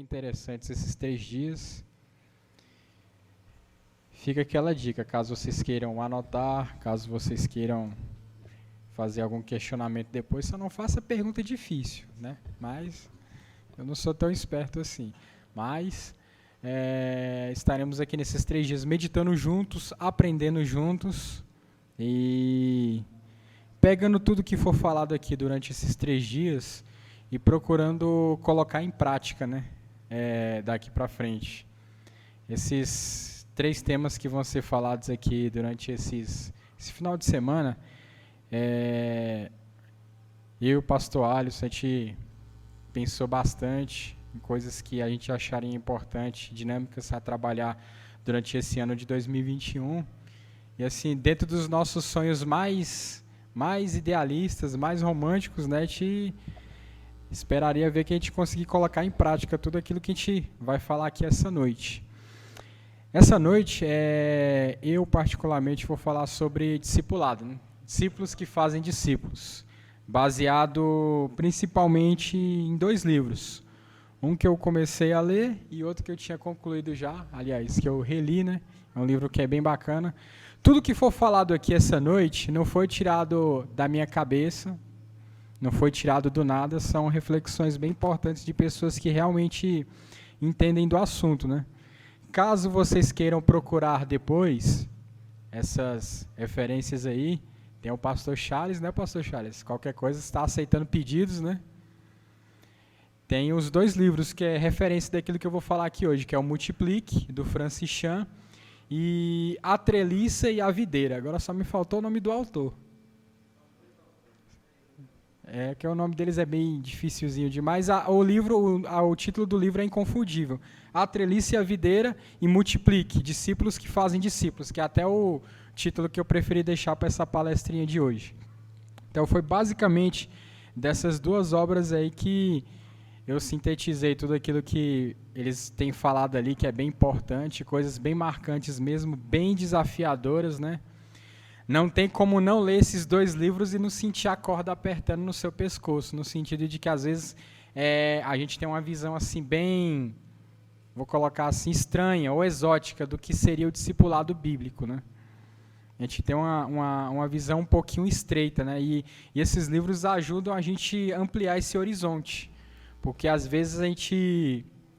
interessantes esses 3 dias. Fica aquela dica, caso vocês queiram anotar, caso vocês queiram fazer algum questionamento depois, só não faça pergunta difícil, né? Mas eu não sou tão esperto assim. Mas estaremos aqui nesses 3 dias meditando juntos, aprendendo juntos e pegando tudo que for falado aqui durante esses 3 dias e procurando colocar em prática, né? Daqui para frente. Esses 3 temas que vão ser falados aqui durante esse final de semana, eu e o pastor Alisson, a gente pensou bastante em coisas que a gente acharia importante, dinâmicas a trabalhar durante esse ano de 2021. E assim, dentro dos nossos sonhos mais idealistas, mais românticos, né, a gente esperaria ver que a gente conseguir colocar em prática tudo aquilo que a gente vai falar aqui essa noite. Essa noite, eu particularmente vou falar sobre discipulado, né? Discípulos que fazem discípulos, baseado principalmente em 2 livros. Um que eu comecei a ler e outro que eu tinha concluído já, aliás, que eu reli, né? É um livro que é bem bacana. Tudo que for falado aqui essa noite não foi tirado da minha cabeça, não foi tirado do nada, são reflexões bem importantes de pessoas que realmente entendem do assunto, né? Caso vocês queiram procurar depois essas referências aí, tem o pastor Charles, né, pastor Charles? Qualquer coisa está aceitando pedidos, né? Tem os 2 livros que é referência daquilo que eu vou falar aqui hoje, que é o Multiplique, do Francis Chan, e A Treliça e a Videira. Agora só me faltou o nome do autor. Que o nome deles é bem dificilzinho demais. O título do livro é inconfundível. A Treliça e a Videira e Multiplique, discípulos que fazem discípulos, que é até o título que eu preferi deixar para essa palestrinha de hoje. Então foi basicamente dessas 2 obras aí que eu sintetizei tudo aquilo que eles têm falado ali, que é bem importante, coisas bem marcantes mesmo, bem desafiadoras, né? Não tem como não ler esses 2 livros e não sentir a corda apertando no seu pescoço, no sentido de que, às vezes, a gente tem uma visão assim bem, vou colocar assim, estranha ou exótica do que seria o discipulado bíblico, né? A gente tem uma visão um pouquinho estreita, né? E esses livros ajudam a gente a ampliar esse horizonte, porque, às vezes,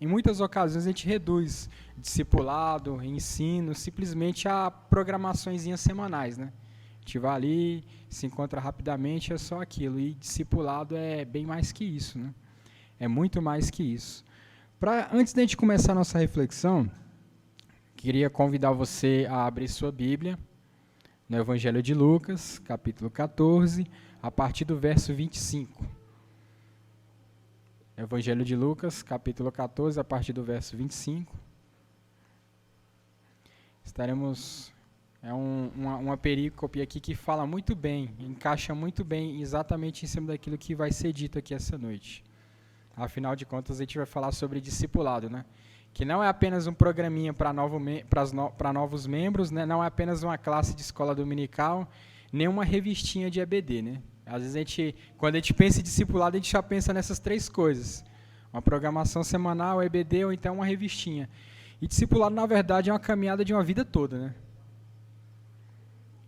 em muitas ocasiões, a gente reduz discipulado, ensino, simplesmente a programaçõezinhas semanais, né? A gente vai ali, se encontra rapidamente, é só aquilo. E discipulado é bem mais que isso, né? É muito mais que isso. Antes da gente começar a nossa reflexão, queria convidar você a abrir sua Bíblia no Evangelho de Lucas, capítulo 14, a partir do verso 25. Evangelho de Lucas, capítulo 14, a partir do verso 25. Uma perícope aqui que fala muito bem, encaixa muito bem exatamente em cima daquilo que vai ser dito aqui essa noite. Afinal de contas, a gente vai falar sobre discipulado, né? Que não é apenas um programinha para novos membros, né? Não é apenas uma classe de escola dominical, nem uma revistinha de EBD, né? Às vezes, quando a gente pensa em discipulado, a gente já pensa nessas 3 coisas. Uma programação semanal, EBD ou então uma revistinha. E discipulado, na verdade, é uma caminhada de uma vida toda, né?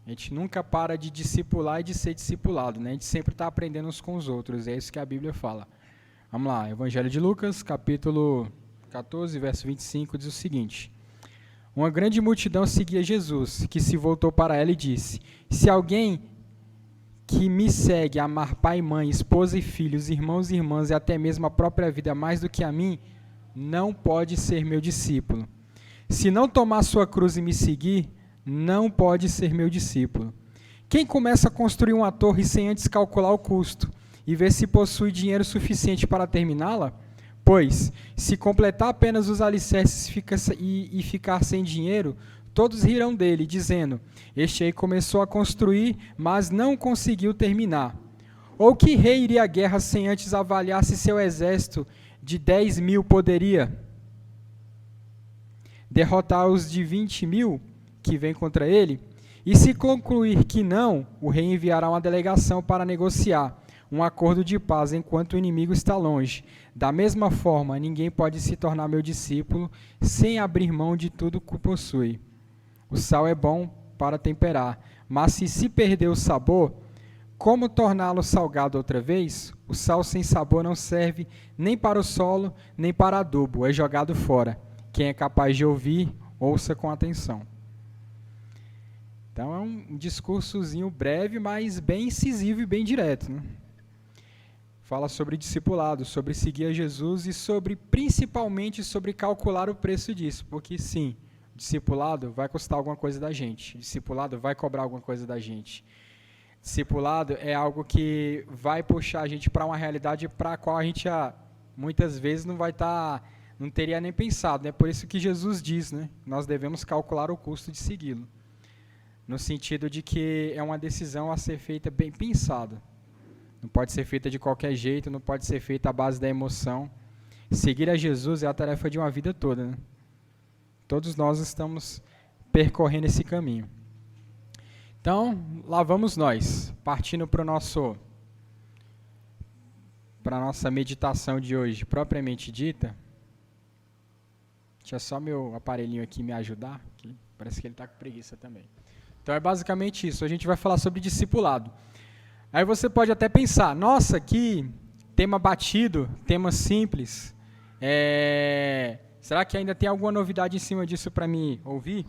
A gente nunca para de discipular e de ser discipulado, né? A gente sempre está aprendendo uns com os outros, é isso que a Bíblia fala. Vamos lá, Evangelho de Lucas, capítulo 14, verso 25, diz o seguinte: Uma grande multidão seguia Jesus, que se voltou para ela e disse: Se alguém que me segue amar pai e mãe, esposa e filhos, irmãos e irmãs e até mesmo a própria vida mais do que a mim, não pode ser meu discípulo. Se não tomar sua cruz e me seguir, não pode ser meu discípulo. Quem começa a construir uma torre sem antes calcular o custo e ver se possui dinheiro suficiente para terminá-la? Pois, se completar apenas os alicerces e ficar sem dinheiro, todos rirão dele, dizendo: Este aí começou a construir, mas não conseguiu terminar. Ou que rei iria à guerra sem antes avaliar se seu exército de 10.000 poderia derrotar os de 20.000 que vem contra ele? E se concluir que não, o rei enviará uma delegação para negociar. um acordo de paz enquanto o inimigo está longe. Da mesma forma, ninguém pode se tornar meu discípulo sem abrir mão de tudo que possui. O sal é bom para temperar, mas se perder o sabor, como torná-lo salgado outra vez? O sal sem sabor não serve nem para o solo, nem para adubo, é jogado fora. Quem é capaz de ouvir, ouça com atenção. Então é um discursozinho breve, mas bem incisivo e bem direto, né? Fala sobre discipulado, sobre seguir a Jesus e principalmente sobre calcular o preço disso, porque sim, discipulado vai custar alguma coisa da gente, discipulado vai cobrar alguma coisa da gente. Discipulado é algo que vai puxar a gente para uma realidade para a qual a gente muitas vezes não teria nem pensado, né? Por isso que Jesus diz, né? Nós devemos calcular o custo de segui-lo, no sentido de que é uma decisão a ser feita bem pensada. Não pode ser feita de qualquer jeito, não pode ser feita à base da emoção. Seguir a Jesus é a tarefa de uma vida toda, né? Todos nós estamos percorrendo esse caminho. Então, lá vamos nós, partindo para a nossa meditação de hoje, propriamente dita. Deixa só meu aparelhinho aqui me ajudar, que parece que ele está com preguiça também. Então, é basicamente isso, a gente vai falar sobre discipulado. Aí você pode até pensar, nossa, que tema batido, tema simples, será que ainda tem alguma novidade em cima disso para mim ouvir?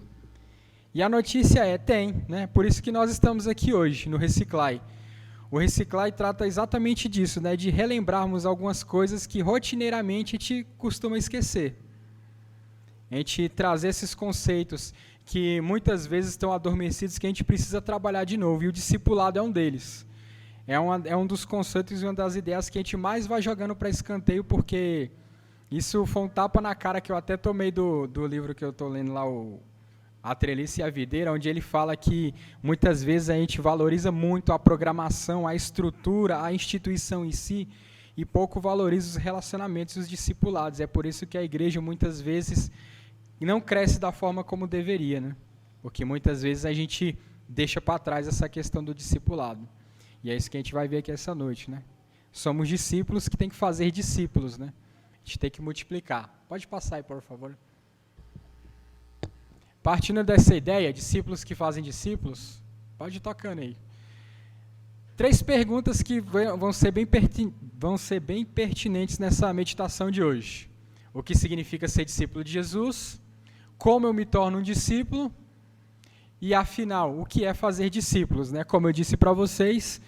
E a notícia tem, né? Por isso que nós estamos aqui hoje, no Reciclai. O Reciclai trata exatamente disso, né? De relembrarmos algumas coisas que rotineiramente a gente costuma esquecer. A gente trazer esses conceitos que muitas vezes estão adormecidos, que a gente precisa trabalhar de novo, e o discipulado é um deles. É um dos conceitos e uma das ideias que a gente mais vai jogando para escanteio, porque isso foi um tapa na cara que eu até tomei do livro que eu estou lendo lá, A Treliça e a Videira, onde ele fala que muitas vezes a gente valoriza muito a programação, a estrutura, a instituição em si, e pouco valoriza os relacionamentos e os discipulados. É por isso que a igreja muitas vezes não cresce da forma como deveria, né? Porque muitas vezes a gente deixa para trás essa questão do discipulado. E é isso que a gente vai ver aqui essa noite, né? Somos discípulos que tem que fazer discípulos, né? A gente tem que multiplicar. Pode passar aí, por favor. Partindo dessa ideia, discípulos que fazem discípulos, pode ir tocando aí. 3 perguntas que vão ser bem pertinentes nessa meditação de hoje. O que significa ser discípulo de Jesus? Como eu me torno um discípulo? E, afinal, o que é fazer discípulos, né? Como eu disse para vocês,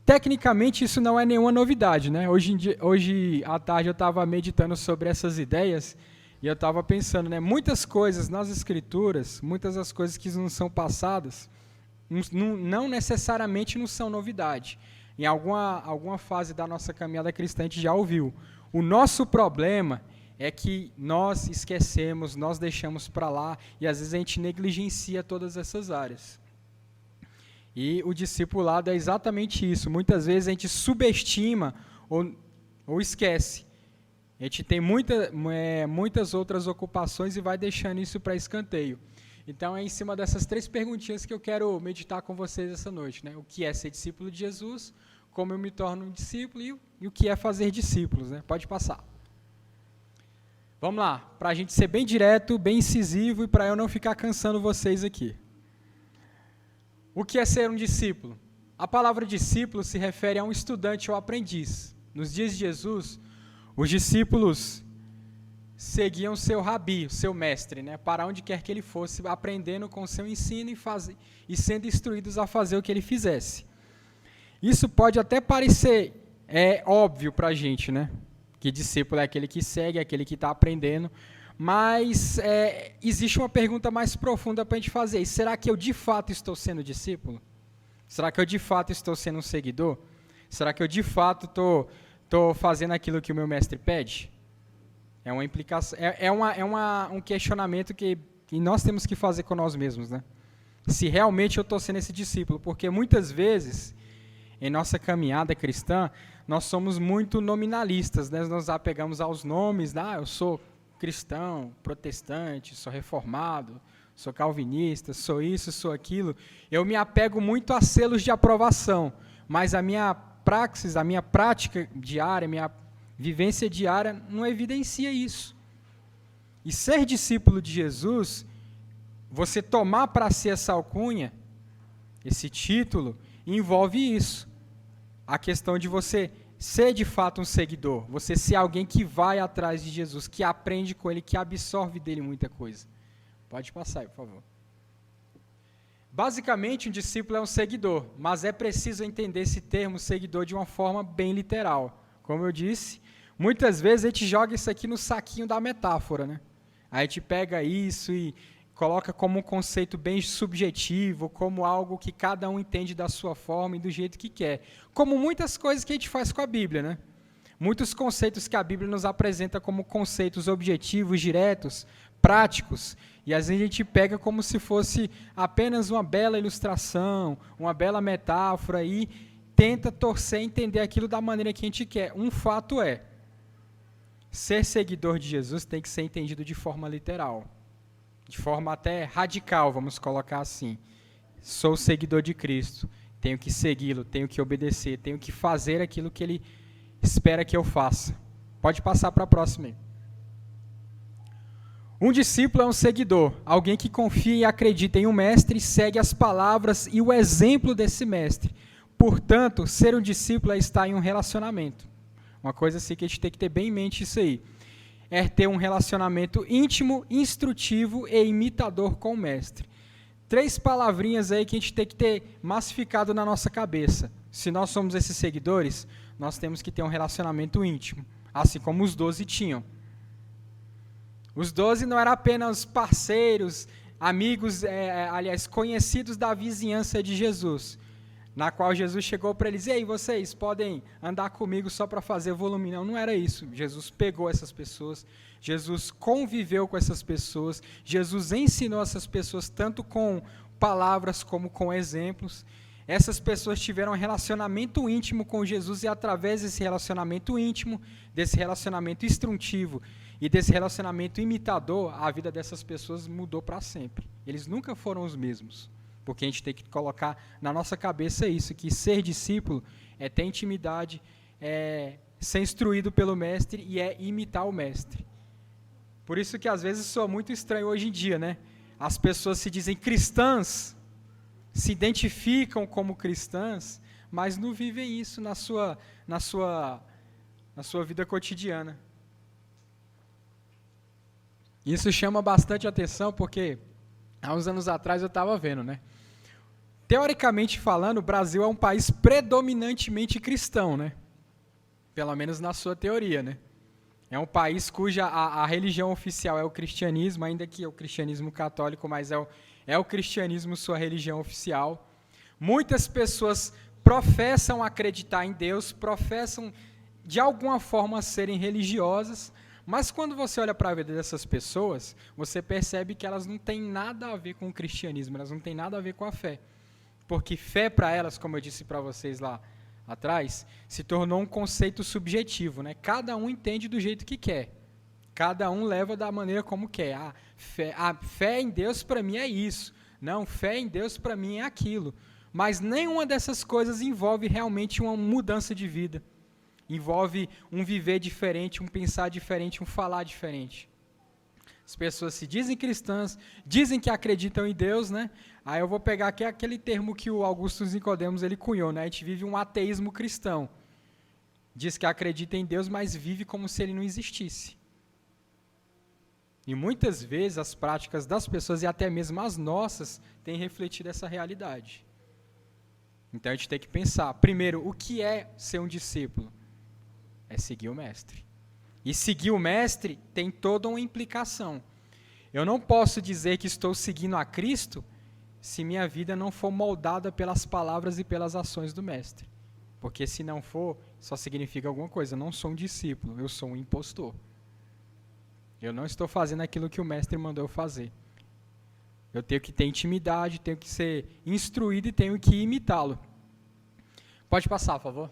tecnicamente isso não é nenhuma novidade, né? Hoje à tarde eu estava meditando sobre essas ideias e eu estava pensando, né? Muitas coisas nas Escrituras, muitas das coisas que não são passadas, não necessariamente não são novidade. Em alguma fase da nossa caminhada cristã a gente já ouviu. O nosso problema é que nós esquecemos, nós deixamos para lá e às vezes a gente negligencia todas essas áreas. E o discipulado é exatamente isso. Muitas vezes a gente subestima ou esquece. A gente tem muitas outras ocupações e vai deixando isso para escanteio. Então é em cima dessas 3 perguntinhas que eu quero meditar com vocês essa noite, né? O que é ser discípulo de Jesus, como eu me torno um discípulo e o que é fazer discípulos, né? Pode passar. Vamos lá, para a gente ser bem direto, bem incisivo e para eu não ficar cansando vocês aqui. O que é ser um discípulo? A palavra discípulo se refere a um estudante ou aprendiz. Nos dias de Jesus, os discípulos seguiam seu rabi, seu mestre, né, para onde quer que ele fosse, aprendendo com seu ensino e sendo instruídos a fazer o que ele fizesse. Isso pode até parecer óbvio para a gente, né? Que discípulo é aquele que segue, é aquele que está aprendendo, mas existe uma pergunta mais profunda para a gente fazer. Será que eu de fato estou sendo discípulo? Será que eu de fato estou sendo um seguidor? Será que eu de fato estou fazendo aquilo que o meu mestre pede? É uma implicação, um questionamento que nós temos que fazer com nós mesmos, né? Se realmente eu estou sendo esse discípulo, porque muitas vezes em nossa caminhada cristã, nós somos muito nominalistas, né? Nós apegamos aos nomes, eu sou cristão, protestante, sou reformado, sou calvinista, sou isso, sou aquilo. Eu me apego muito a selos de aprovação, mas a minha praxis, a minha prática diária, a minha vivência diária não evidencia isso. E ser discípulo de Jesus, você tomar para si essa alcunha, esse título, envolve isso. A questão de você ser de fato um seguidor, você ser alguém que vai atrás de Jesus, que aprende com ele, que absorve dele muita coisa. Pode passar aí, por favor. Basicamente, um discípulo é um seguidor, mas é preciso entender esse termo seguidor de uma forma bem literal. Como eu disse, muitas vezes a gente joga isso aqui no saquinho da metáfora, né? A gente pega isso e coloca como um conceito bem subjetivo, como algo que cada um entende da sua forma e do jeito que quer. Como muitas coisas que a gente faz com a Bíblia, né? Muitos conceitos que a Bíblia nos apresenta como conceitos objetivos, diretos, práticos, e às vezes a gente pega como se fosse apenas uma bela ilustração, uma bela metáfora e tenta torcer e entender aquilo da maneira que a gente quer. Um fato é, ser seguidor de Jesus tem que ser entendido de forma literal, de forma até radical, vamos colocar assim. Sou seguidor de Cristo, tenho que segui-lo, tenho que obedecer, tenho que fazer aquilo que Ele espera que eu faça. Pode passar para a próxima aí. Um discípulo é um seguidor, alguém que confia e acredita em um mestre e segue as palavras e o exemplo desse mestre. Portanto, ser um discípulo é estar em um relacionamento. Uma coisa assim que a gente tem que ter bem em mente isso aí. É ter um relacionamento íntimo, instrutivo e imitador com o mestre. 3 palavrinhas aí que a gente tem que ter massificado na nossa cabeça. Se nós somos esses seguidores, nós temos que ter um relacionamento íntimo, assim como os 12 tinham. Os 12 não eram apenas parceiros, amigos, conhecidos da vizinhança de Jesus, na qual Jesus chegou para eles, e aí, vocês podem andar comigo só para fazer volume? Não, não era isso. Jesus pegou essas pessoas, Jesus conviveu com essas pessoas, Jesus ensinou essas pessoas tanto com palavras como com exemplos. Essas pessoas tiveram um relacionamento íntimo com Jesus e através desse relacionamento íntimo, desse relacionamento instrutivo e desse relacionamento imitador, a vida dessas pessoas mudou para sempre. Eles nunca foram os mesmos, porque a gente tem que colocar na nossa cabeça isso, que ser discípulo é ter intimidade, é ser instruído pelo mestre e é imitar o mestre. Por isso que às vezes soa muito estranho hoje em dia, né? As pessoas se dizem cristãs, se identificam como cristãs, mas não vivem isso na sua vida cotidiana. Isso chama bastante atenção porque há uns anos atrás eu estava vendo, né? Teoricamente falando, o Brasil é um país predominantemente cristão, né? Pelo menos na sua teoria, né? É um país cuja a religião oficial é o cristianismo, ainda que é o cristianismo católico, mas é o cristianismo sua religião oficial. Muitas pessoas professam acreditar em Deus, professam de alguma forma serem religiosas, mas quando você olha para a vida dessas pessoas, você percebe que elas não têm nada a ver com o cristianismo, elas não têm nada a ver com a fé. Porque fé para elas, como eu disse para vocês lá atrás, se tornou um conceito subjetivo, né? Cada um entende do jeito que quer. Cada um leva da maneira como quer. A fé em Deus para mim é isso. Não, fé em Deus para mim é aquilo. Mas nenhuma dessas coisas envolve realmente uma mudança de vida. Envolve um viver diferente, um pensar diferente, um falar diferente. As pessoas se dizem cristãs, dizem que acreditam em Deus, né? Aí eu vou pegar aqui aquele termo que o Augusto Nicodemos ele cunhou, né? A gente vive um ateísmo cristão. Diz que acredita em Deus, mas vive como se ele não existisse. E muitas vezes as práticas das pessoas, e até mesmo as nossas, têm refletido essa realidade. Então a gente tem que pensar, primeiro, o que é ser um discípulo? É seguir o mestre. E seguir o mestre tem toda uma implicação. Eu não posso dizer que estou seguindo a Cristo se minha vida não for moldada pelas palavras e pelas ações do mestre. Porque se não for, só significa alguma coisa. Eu não sou um discípulo, eu sou um impostor. Eu não estou fazendo aquilo que o mestre mandou eu fazer. Eu tenho que ter intimidade, tenho que ser instruído e tenho que imitá-lo. Pode passar, por favor.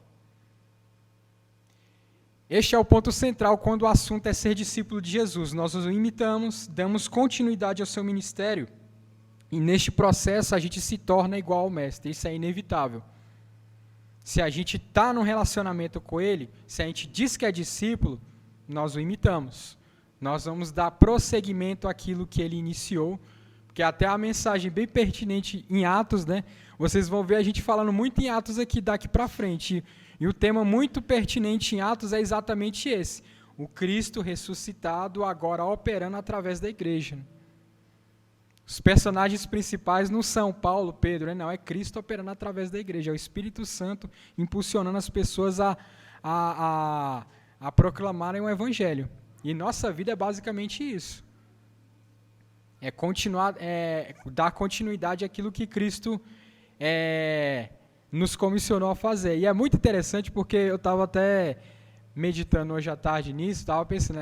Este é o ponto central quando o assunto é ser discípulo de Jesus. Nós o imitamos, damos continuidade ao seu ministério e neste processo a gente se torna igual ao mestre. Isso é inevitável. Se a gente está num relacionamento com Ele, se a gente diz que é discípulo, nós o imitamos. Nós vamos dar prosseguimento àquilo que Ele iniciou, porque até a mensagem bem pertinente em Atos, né? Vocês vão ver a gente falando muito em Atos aqui, daqui para frente. E o tema muito pertinente em Atos é exatamente esse. O Cristo ressuscitado agora operando através da igreja. Os personagens principais não são Paulo, Pedro, não, é Cristo operando através da igreja, é o Espírito Santo impulsionando as pessoas a proclamarem o Evangelho. E nossa vida é basicamente isso. É dar continuidade àquilo que Cristo nos comissionou a fazer. E é muito interessante porque eu estava até meditando hoje à tarde nisso, estava pensando,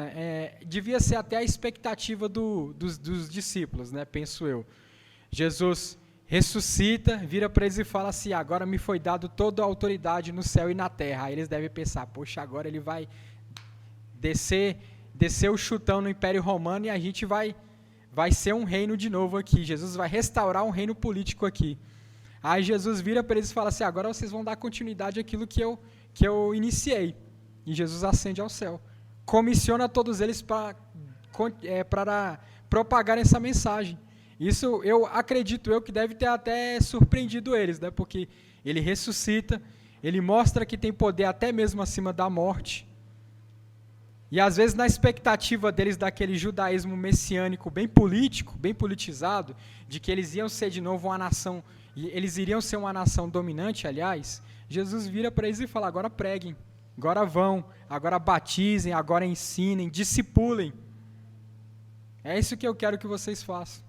devia ser até a expectativa dos discípulos, né, penso eu. Jesus ressuscita, vira para eles e fala assim, agora me foi dado toda a autoridade no céu e na terra. Aí eles devem pensar, poxa, agora ele vai descer o chutão no Império Romano e a gente vai ser um reino de novo aqui. Jesus vai restaurar um reino político aqui. Aí Jesus vira para eles e fala assim, agora vocês vão dar continuidade àquilo que eu iniciei. E Jesus ascende ao céu. Comissiona todos eles para propagar essa mensagem. Isso eu acredito que deve ter até surpreendido eles, né? Porque ele ressuscita, ele mostra que tem poder até mesmo acima da morte. E às vezes na expectativa deles daquele judaísmo messiânico bem político, bem politizado, de que eles iam ser de novo uma nação, e eles iriam ser uma nação dominante, aliás, Jesus vira para eles e fala, agora preguem. Agora vão, agora batizem, agora ensinem, discipulem. É isso que eu quero que vocês façam.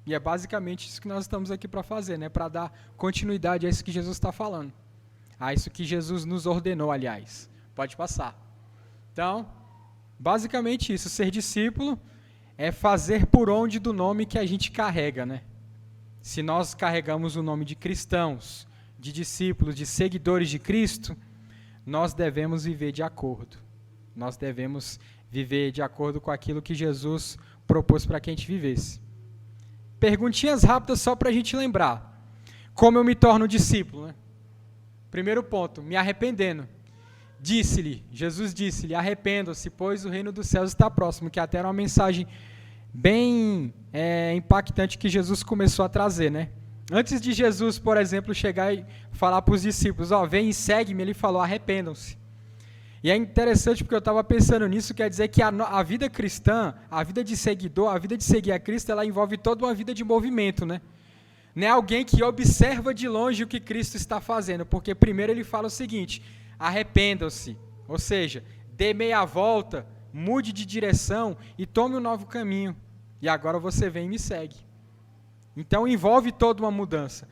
E é basicamente isso que nós estamos aqui para fazer, né? Para dar continuidade a isso que Jesus está falando. A isso que Jesus nos ordenou, aliás. Pode passar. Então, basicamente isso. Ser discípulo é fazer por onde do nome que a gente carrega, né? Se nós carregamos o nome de cristãos, de discípulos, de seguidores de Cristo, nós devemos viver de acordo. Nós devemos viver de acordo com aquilo que Jesus propôs para que a gente vivesse. Perguntinhas rápidas só para a gente lembrar. Como eu me torno discípulo? Né? Primeiro ponto, me arrependendo. Jesus disse-lhe, arrependam-se, pois o reino dos céus está próximo, que até era uma mensagem bem impactante que Jesus começou a trazer, né? Antes de Jesus, por exemplo, chegar e falar para os discípulos, vem e segue-me, ele falou, arrependam-se. E é interessante porque eu estava pensando nisso, quer dizer que a vida cristã, a vida de seguidor, a vida de seguir a Cristo, ela envolve toda uma vida de movimento, né? Não é alguém que observa de longe o que Cristo está fazendo, porque primeiro ele fala o seguinte, arrependam-se, ou seja, dê meia volta, mude de direção e tome um novo caminho. E agora você vem e me segue. Então envolve toda uma mudança.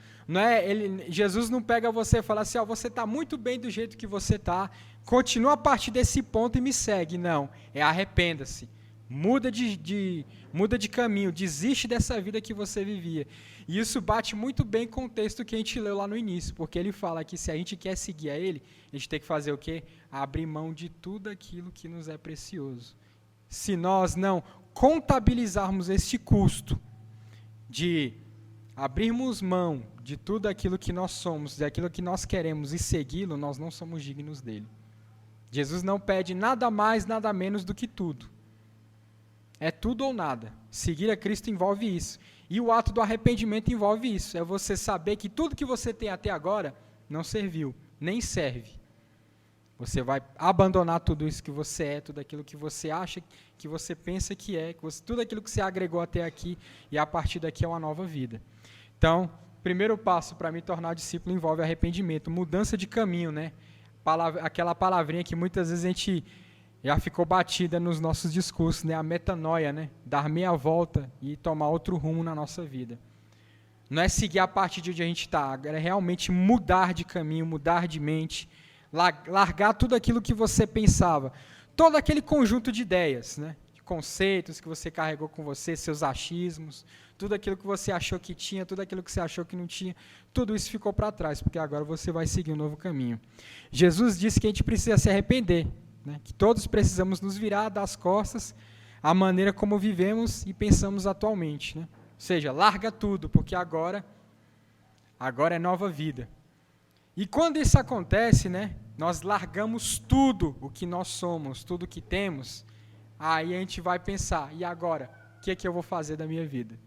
Jesus não pega você e fala assim, você está muito bem do jeito que você está, continua a partir desse ponto e me segue. Não, arrependa-se, muda de caminho, desiste dessa vida que você vivia. E isso bate muito bem com o texto que a gente leu lá no início, porque ele fala que se a gente quer seguir a ele, a gente tem que fazer o quê? Abrir mão de tudo aquilo que nos é precioso. Se nós não contabilizarmos este custo, de abrirmos mão de tudo aquilo que nós somos, daquilo que nós queremos e segui-lo, nós não somos dignos dele. Jesus não pede nada mais, nada menos do que tudo. É tudo ou nada. Seguir a Cristo envolve isso. E o ato do arrependimento envolve isso. É você saber que tudo que você tem até agora não serviu, nem serve. Você vai abandonar tudo isso que você é, tudo aquilo que você acha, que você pensa que é, tudo aquilo que você agregou até aqui, e a partir daqui é uma nova vida. Então, primeiro passo para me tornar discípulo envolve arrependimento, mudança de caminho, né? Aquela palavrinha que muitas vezes a gente já ficou batida nos nossos discursos, né? A metanoia, né? Dar meia volta e tomar outro rumo na nossa vida. Não é seguir a partir de onde a gente está, é realmente mudar de caminho, mudar de mente, largar tudo aquilo que você pensava, todo aquele conjunto de ideias, né? De conceitos que você carregou com você, seus achismos, tudo aquilo que você achou que tinha, tudo aquilo que você achou que não tinha, tudo isso ficou para trás, porque agora você vai seguir um novo caminho. Jesus disse que a gente precisa se arrepender, né? Que todos precisamos nos virar das costas à maneira como vivemos e pensamos atualmente, né? Ou seja, larga tudo, porque agora é nova vida. E quando isso acontece, né, nós largamos tudo o que nós somos, tudo o que temos, aí a gente vai pensar, e agora? O que é que eu vou fazer da minha vida?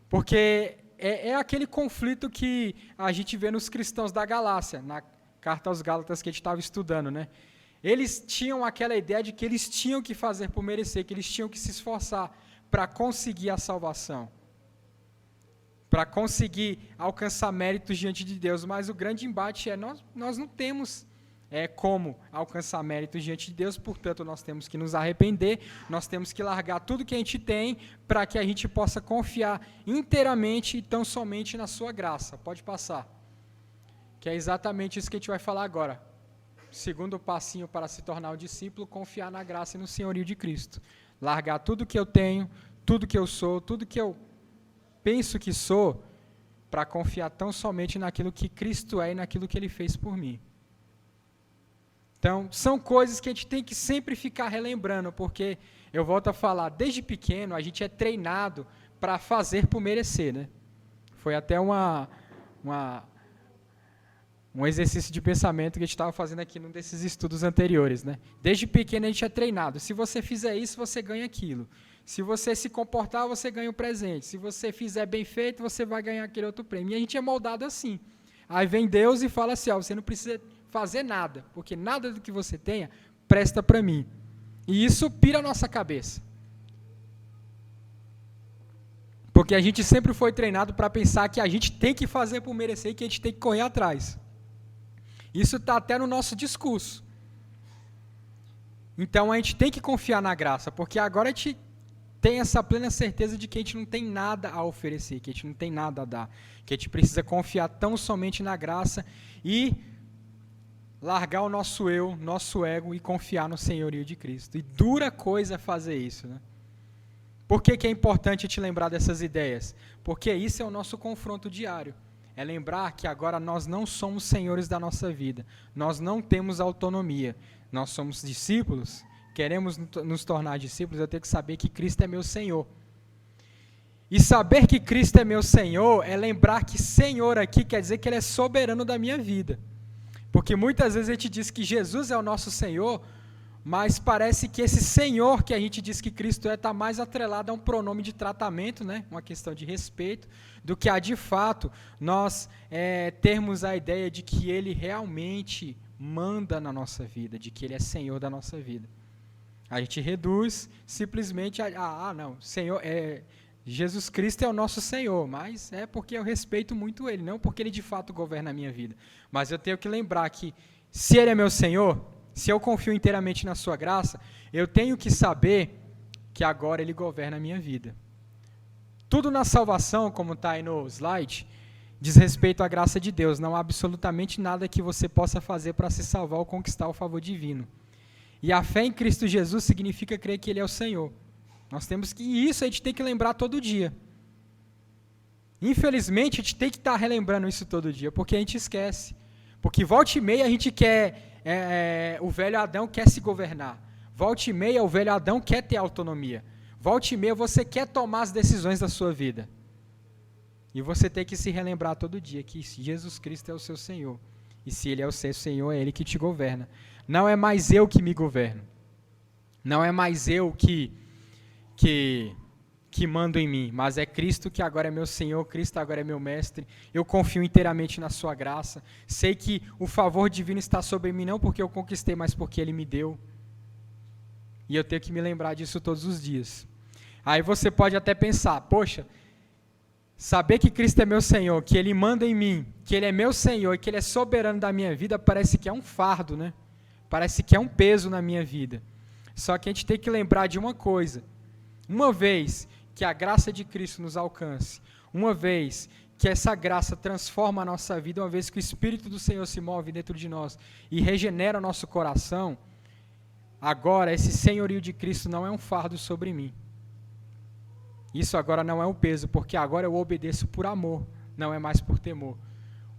Porque é aquele conflito que a gente vê nos cristãos da Galácia, na carta aos Gálatas que a gente estava estudando, né? Eles tinham aquela ideia de que eles tinham que fazer por merecer, que eles tinham que se esforçar para conseguir a salvação, para conseguir alcançar méritos diante de Deus. Mas o grande embate é, nós não temos como alcançar méritos diante de Deus, portanto nós temos que nos arrepender, nós temos que largar tudo que a gente tem para que a gente possa confiar inteiramente e tão somente na sua graça. Pode passar. Que é exatamente isso que a gente vai falar agora. Segundo passinho para se tornar um discípulo, confiar na graça e no senhorio de Cristo. Largar tudo que eu tenho, tudo que eu sou, tudo que eu penso que sou, para confiar tão somente naquilo que Cristo é e naquilo que Ele fez por mim. Então, são coisas que a gente tem que sempre ficar relembrando, porque, eu volto a falar, desde pequeno a gente é treinado para fazer por merecer, né? Foi até um exercício de pensamento que a gente estava fazendo aqui num desses estudos anteriores, né? Desde pequeno a gente é treinado. Se você fizer isso, você ganha aquilo. Se você se comportar, você ganha um presente. Se você fizer bem feito, você vai ganhar aquele outro prêmio. E a gente é moldado assim. Aí vem Deus e fala assim, você não precisa fazer nada, porque nada do que você tenha presta para mim. E isso pira a nossa cabeça. Porque a gente sempre foi treinado para pensar que a gente tem que fazer por merecer e que a gente tem que correr atrás. Isso está até no nosso discurso. Então a gente tem que confiar na graça, porque agora a gente tem essa plena certeza de que a gente não tem nada a oferecer, que a gente não tem nada a dar, que a gente precisa confiar tão somente na graça e largar o nosso eu, nosso ego e confiar no senhorio de Cristo. E dura coisa fazer isso, né? Por que é importante te lembrar dessas ideias? Porque isso é o nosso confronto diário. É lembrar que agora nós não somos senhores da nossa vida. Nós não temos autonomia. Nós somos discípulos, queremos nos tornar discípulos, eu tenho que saber que Cristo é meu Senhor. E saber que Cristo é meu Senhor é lembrar que Senhor aqui quer dizer que Ele é soberano da minha vida. Porque muitas vezes a gente diz que Jesus é o nosso Senhor, mas parece que esse Senhor que a gente diz que Cristo está mais atrelado a um pronome de tratamento, né? Uma questão de respeito, do que a de fato nós termos a ideia de que Ele realmente manda na nossa vida, de que Ele é Senhor da nossa vida. A gente reduz simplesmente não, Senhor, Jesus Cristo é o nosso Senhor, mas é porque eu respeito muito Ele, não porque Ele de fato governa a minha vida. Mas eu tenho que lembrar que se Ele é meu Senhor, se eu confio inteiramente na sua graça, eu tenho que saber que agora Ele governa a minha vida. Tudo na salvação, como está aí no slide, diz respeito à graça de Deus. Não há absolutamente nada que você possa fazer para se salvar ou conquistar o favor divino. E a fé em Cristo Jesus significa crer que Ele é o Senhor. Nós temos que, e isso a gente tem que lembrar todo dia. Infelizmente, a gente tem que estar relembrando isso todo dia, porque a gente esquece. Porque volta e meia a gente quer, o velho Adão quer se governar. Volta e meia o velho Adão quer ter autonomia. Volta e meia você quer tomar as decisões da sua vida. E você tem que se relembrar todo dia que Jesus Cristo é o seu Senhor. E se Ele é o seu Senhor, é Ele que te governa. Não é mais eu que me governo. Não é mais eu que mando em mim, mas é Cristo que agora é meu Senhor, Cristo agora é meu Mestre. Eu confio inteiramente na sua graça. Sei que o favor divino está sobre mim, não porque eu conquistei, mas porque Ele me deu. E eu tenho que me lembrar disso todos os dias. Aí você pode até pensar, poxa, saber que Cristo é meu Senhor, que Ele manda em mim, que Ele é meu Senhor e que Ele é soberano da minha vida, parece que é um fardo, né? Parece que é um peso na minha vida. Só que a gente tem que lembrar de uma coisa. Uma vez que a graça de Cristo nos alcance, uma vez que essa graça transforma a nossa vida, uma vez que o Espírito do Senhor se move dentro de nós e regenera o nosso coração, agora esse senhorio de Cristo não é um fardo sobre mim. Isso agora não é um peso, porque agora eu obedeço por amor, não é mais por temor.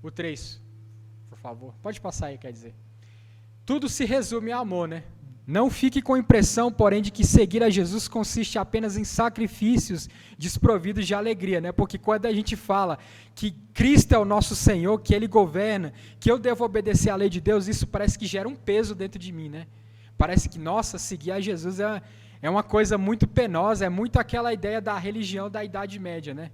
O 3, por favor. Pode passar aí, quer dizer. Tudo se resume a amor, né? Não fique com a impressão, porém, de que seguir a Jesus consiste apenas em sacrifícios desprovidos de alegria, né? Porque quando a gente fala que Cristo é o nosso Senhor, que Ele governa, que eu devo obedecer à lei de Deus, isso parece que gera um peso dentro de mim, né? Parece que, nossa, seguir a Jesus é uma coisa muito penosa, é muito aquela ideia da religião da Idade Média, né?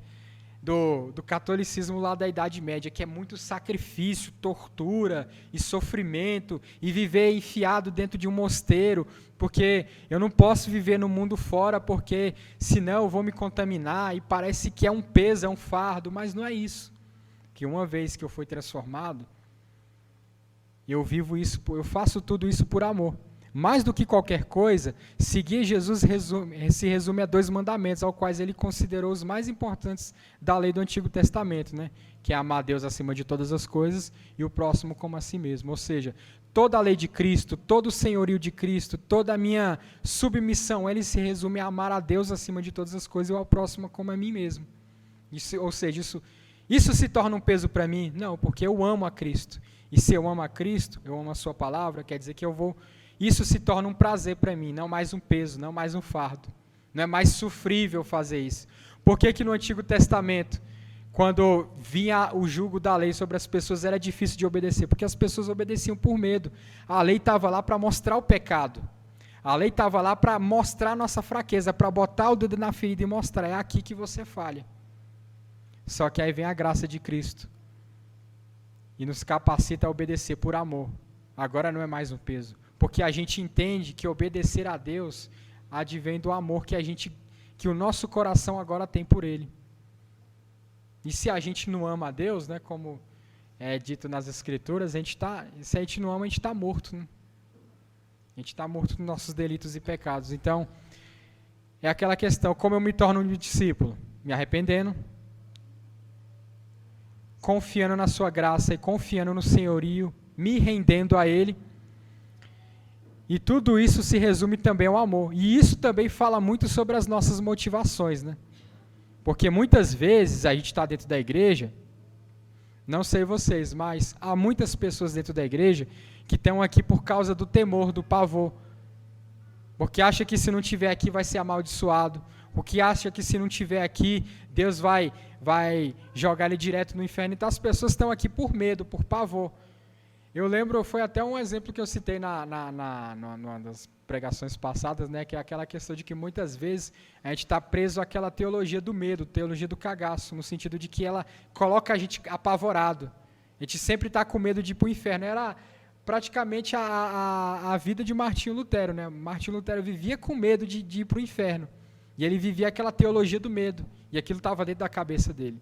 Do catolicismo lá da Idade Média, que é muito sacrifício, tortura e sofrimento, e viver enfiado dentro de um mosteiro, porque eu não posso viver no mundo fora, porque senão eu vou me contaminar, e parece que é um peso, é um fardo, mas não é isso. Que uma vez que eu fui transformado, eu vivo isso, eu faço tudo isso por amor. Mais do que qualquer coisa, seguir Jesus se resume a 2 mandamentos, aos quais ele considerou os mais importantes da lei do Antigo Testamento, né? Que é amar a Deus acima de todas as coisas e o próximo como a si mesmo. Ou seja, toda a lei de Cristo, todo o senhorio de Cristo, toda a minha submissão, ele se resume a amar a Deus acima de todas as coisas e ao próximo como a mim mesmo. Ou seja, isso se torna um peso para mim? Não, porque eu amo a Cristo. E se eu amo a Cristo, eu amo a sua palavra, quer dizer que isso se torna um prazer para mim, não mais um peso, não mais um fardo. Não é mais sofrível fazer isso. Por que no Antigo Testamento, quando vinha o jugo da lei sobre as pessoas, era difícil de obedecer? Porque as pessoas obedeciam por medo. A lei estava lá para mostrar o pecado. A lei estava lá para mostrar a nossa fraqueza, para botar o dedo na ferida e mostrar, é aqui que você falha. Só que aí vem a graça de Cristo e nos capacita a obedecer por amor. Agora não é mais um peso. Porque a gente entende que obedecer a Deus advém do amor que o nosso coração agora tem por Ele. E se a gente não ama a Deus, né, como é dito nas Escrituras, se a gente não ama, a gente está morto. Né? A gente está morto nos nossos delitos e pecados. Então, é aquela questão, como eu me torno um discípulo? Me arrependendo, confiando na sua graça e confiando no senhorio, me rendendo a Ele. E tudo isso se resume também ao amor. E isso também fala muito sobre as nossas motivações, né? Porque muitas vezes a gente está dentro da igreja, não sei vocês, mas há muitas pessoas dentro da igreja que estão aqui por causa do temor, do pavor. Porque acha que se não estiver aqui vai ser amaldiçoado. Porque acha que se não estiver aqui, Deus vai jogar ele direto no inferno. Então as pessoas estão aqui por medo, por pavor. Eu lembro, foi até um exemplo que eu citei numa das pregações passadas, né, que é aquela questão de que muitas vezes a gente está preso àquela teologia do medo, teologia do cagaço, no sentido de que ela coloca a gente apavorado. A gente sempre está com medo de ir para o inferno. Era praticamente a vida de Martinho Lutero. Né? Martinho Lutero vivia com medo de ir para o inferno. E ele vivia aquela teologia do medo. E aquilo estava dentro da cabeça dele.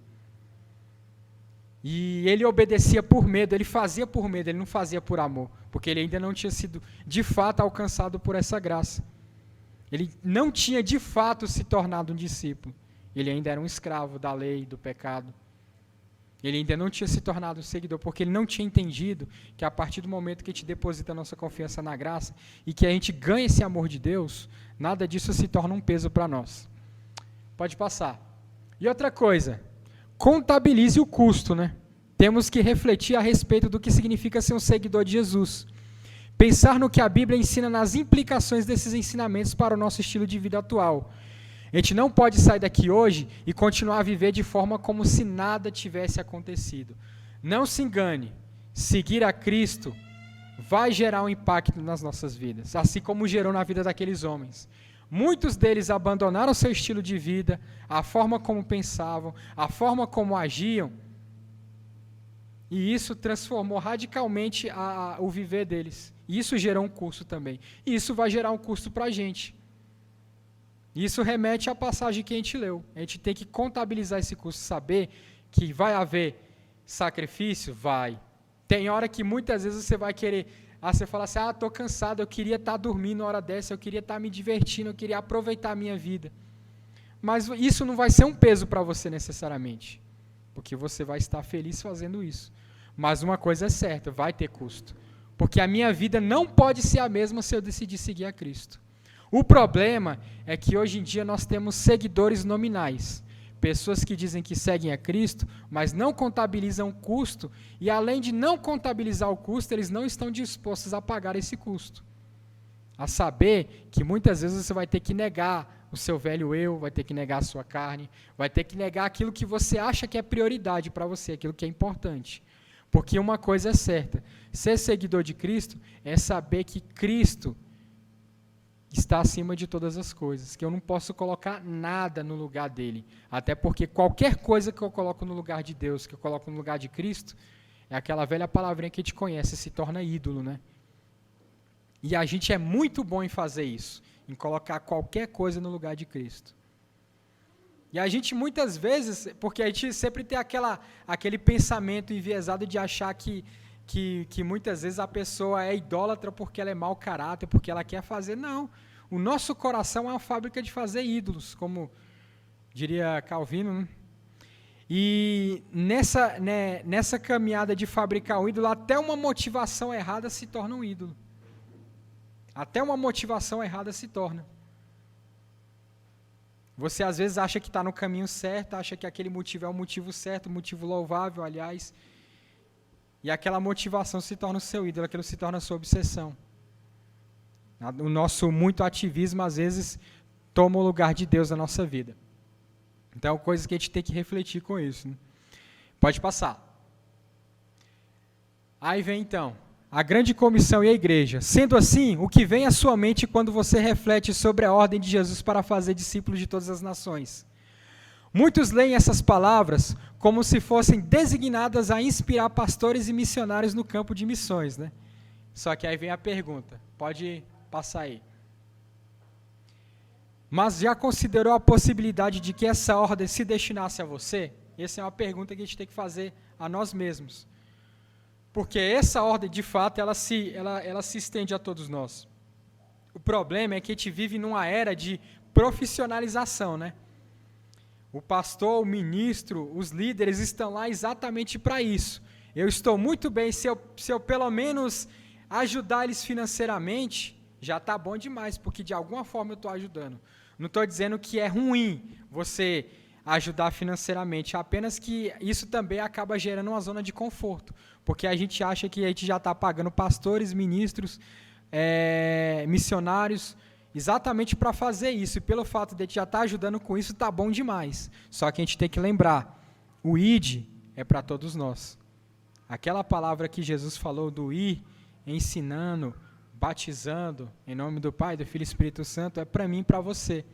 E ele obedecia por medo, ele fazia por medo, ele não fazia por amor, porque ele ainda não tinha sido de fato alcançado por essa graça. Ele não tinha de fato se tornado um discípulo, ele ainda era um escravo da lei, do pecado. Ele ainda não tinha se tornado um seguidor, porque ele não tinha entendido que a partir do momento que a gente deposita a nossa confiança na graça e que a gente ganha esse amor de Deus, nada disso se torna um peso para nós. Pode passar. E outra coisa, contabilize o custo, né? Temos que refletir a respeito do que significa ser um seguidor de Jesus. Pensar no que a Bíblia ensina nas implicações desses ensinamentos para o nosso estilo de vida atual. A gente não pode sair daqui hoje e continuar a viver de forma como se nada tivesse acontecido. Não se engane, seguir a Cristo vai gerar um impacto nas nossas vidas, assim como gerou na vida daqueles homens. Muitos deles abandonaram seu estilo de vida, a forma como pensavam, a forma como agiam, e isso transformou radicalmente o viver deles. E isso gerou um custo também. E isso vai gerar um custo para a gente. Isso remete à passagem que a gente leu. A gente tem que contabilizar esse custo, saber que vai haver sacrifício? Vai. Tem hora que muitas vezes você vai querer... você fala assim, estou cansado, eu queria estar dormindo na hora dessa, eu queria estar me divertindo, eu queria aproveitar a minha vida. Mas isso não vai ser um peso para você necessariamente, porque você vai estar feliz fazendo isso. Mas uma coisa é certa, vai ter custo. Porque a minha vida não pode ser a mesma se eu decidir seguir a Cristo. O problema é que hoje em dia nós temos seguidores nominais. Pessoas que dizem que seguem a Cristo, mas não contabilizam o custo, e além de não contabilizar o custo, eles não estão dispostos a pagar esse custo. a saber que muitas vezes você vai ter que negar o seu velho eu, vai ter que negar a sua carne, vai ter que negar aquilo que você acha que é prioridade para você, aquilo que é importante. Porque uma coisa é certa, ser seguidor de Cristo é saber que Cristo está acima de todas as coisas, que eu não posso colocar nada no lugar dele, até porque qualquer coisa que eu coloco no lugar de Deus, que eu coloco no lugar de Cristo, é aquela velha palavrinha que a gente conhece, se torna ídolo, né? E a gente é muito bom em fazer isso, em colocar qualquer coisa no lugar de Cristo. E a gente muitas vezes, porque a gente sempre tem aquele pensamento enviesado de achar que muitas vezes a pessoa é idólatra porque ela é mau caráter, porque ela quer fazer. Não, o nosso coração é uma fábrica de fazer ídolos, como diria Calvino, né? E nessa caminhada de fabricar um ídolo, até uma motivação errada se torna um ídolo. Até uma motivação errada se torna. Você às vezes acha que está no caminho certo, acha que aquele motivo é o motivo certo, o motivo louvável, aliás, e aquela motivação se torna o seu ídolo, aquilo se torna a sua obsessão. O nosso muito ativismo, às vezes, toma o lugar de Deus na nossa vida. Então, coisas que a gente tem que refletir com isso, né? Pode passar. Aí vem, então, a grande comissão e a igreja. Sendo assim, o que vem à sua mente quando você reflete sobre a ordem de Jesus para fazer discípulos de todas as nações? Muitos leem essas palavras como se fossem designadas a inspirar pastores e missionários no campo de missões, né? Só que aí vem a pergunta, pode passar aí. Mas já considerou a possibilidade de que essa ordem se destinasse a você? Essa é uma pergunta que a gente tem que fazer a nós mesmos. Porque essa ordem, de fato, ela se estende a todos nós. O problema é que a gente vive numa era de profissionalização, né? O pastor, o ministro, os líderes estão lá exatamente para isso. Eu estou muito bem, se eu pelo menos ajudar eles financeiramente, já está bom demais, porque de alguma forma eu estou ajudando. Não estou dizendo que é ruim você ajudar financeiramente, apenas que isso também acaba gerando uma zona de conforto, porque a gente acha que a gente já está pagando pastores, ministros, missionários, exatamente para fazer isso, e pelo fato de a gente já estar ajudando com isso, está bom demais. Só que a gente tem que lembrar, o id é para todos nós. Aquela palavra que Jesus falou do ir, ensinando, batizando, em nome do Pai, do Filho e Espírito Santo, é para mim e para você.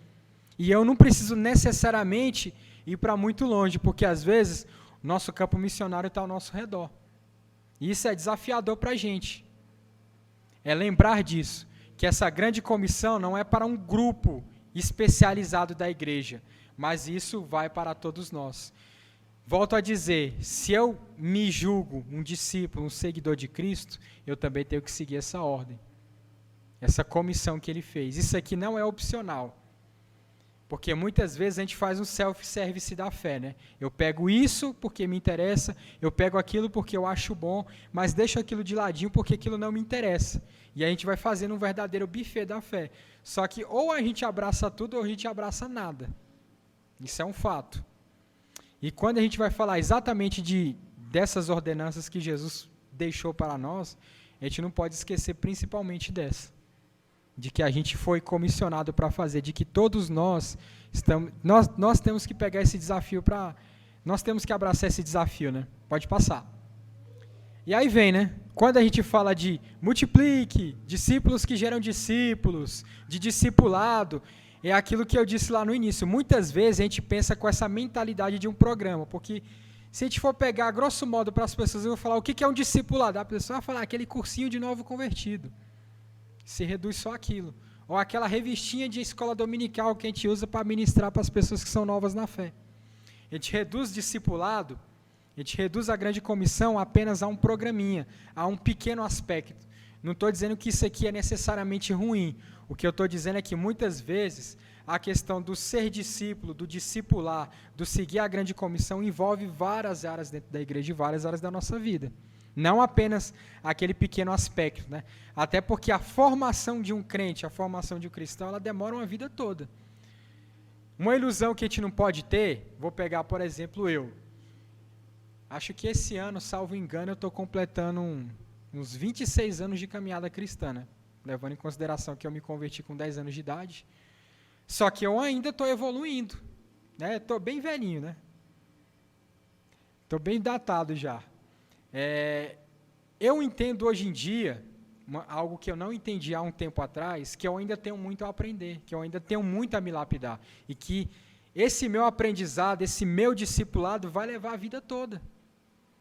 E eu não preciso necessariamente ir para muito longe, porque às vezes o nosso campo missionário está ao nosso redor. E isso é desafiador para a gente. É lembrar disso, que essa grande comissão não é para um grupo especializado da igreja, mas isso vai para todos nós. Volto a dizer, se eu me julgo um discípulo, um seguidor de Cristo, eu também tenho que seguir essa ordem, essa comissão que ele fez. Isso aqui não é opcional. Porque muitas vezes a gente faz um self-service da fé, né? Eu pego isso porque me interessa, eu pego aquilo porque eu acho bom, mas deixo aquilo de ladinho porque aquilo não me interessa. E a gente vai fazendo um verdadeiro buffet da fé. Só que ou a gente abraça tudo ou a gente abraça nada. Isso é um fato. E quando a gente vai falar exatamente dessas ordenanças que Jesus deixou para nós, a gente não pode esquecer principalmente dessa. De que a gente foi comissionado para fazer, de que todos nós temos que pegar esse desafio nós temos que abraçar esse desafio, né? Pode passar. E aí vem, né? Quando a gente fala de multiplique, discípulos que geram discípulos, de discipulado, é aquilo que eu disse lá no início. Muitas vezes a gente pensa com essa mentalidade de um programa, porque se a gente for pegar, grosso modo, para as pessoas, eu vou falar o que é um discipulado. A pessoa vai falar aquele cursinho de novo convertido. Se reduz só aquilo. Ou aquela revistinha de escola dominical que a gente usa para ministrar para as pessoas que são novas na fé. A gente reduz discipulado, a gente reduz a grande comissão apenas a um programinha, a um pequeno aspecto. Não estou dizendo que isso aqui é necessariamente ruim. O que eu estou dizendo é que muitas vezes a questão do ser discípulo, do discipular, do seguir a grande comissão envolve várias áreas dentro da igreja e várias áreas da nossa vida. Não apenas aquele pequeno aspecto, né? Até porque a formação de um crente, a formação de um cristão, ela demora uma vida toda. Uma ilusão que a gente não pode ter, vou pegar, por exemplo, eu. Acho que esse ano, salvo engano, eu estou completando uns 26 anos de caminhada cristã, né? levando em consideração que eu me converti com 10 anos de idade. Só que eu ainda estou evoluindo, né? Estou bem velhinho, né? Estou bem datado já. Eu entendo hoje em dia, algo que eu não entendi há um tempo atrás, que eu ainda tenho muito a aprender, que eu ainda tenho muito a me lapidar, e que esse meu aprendizado, esse meu discipulado vai levar a vida toda.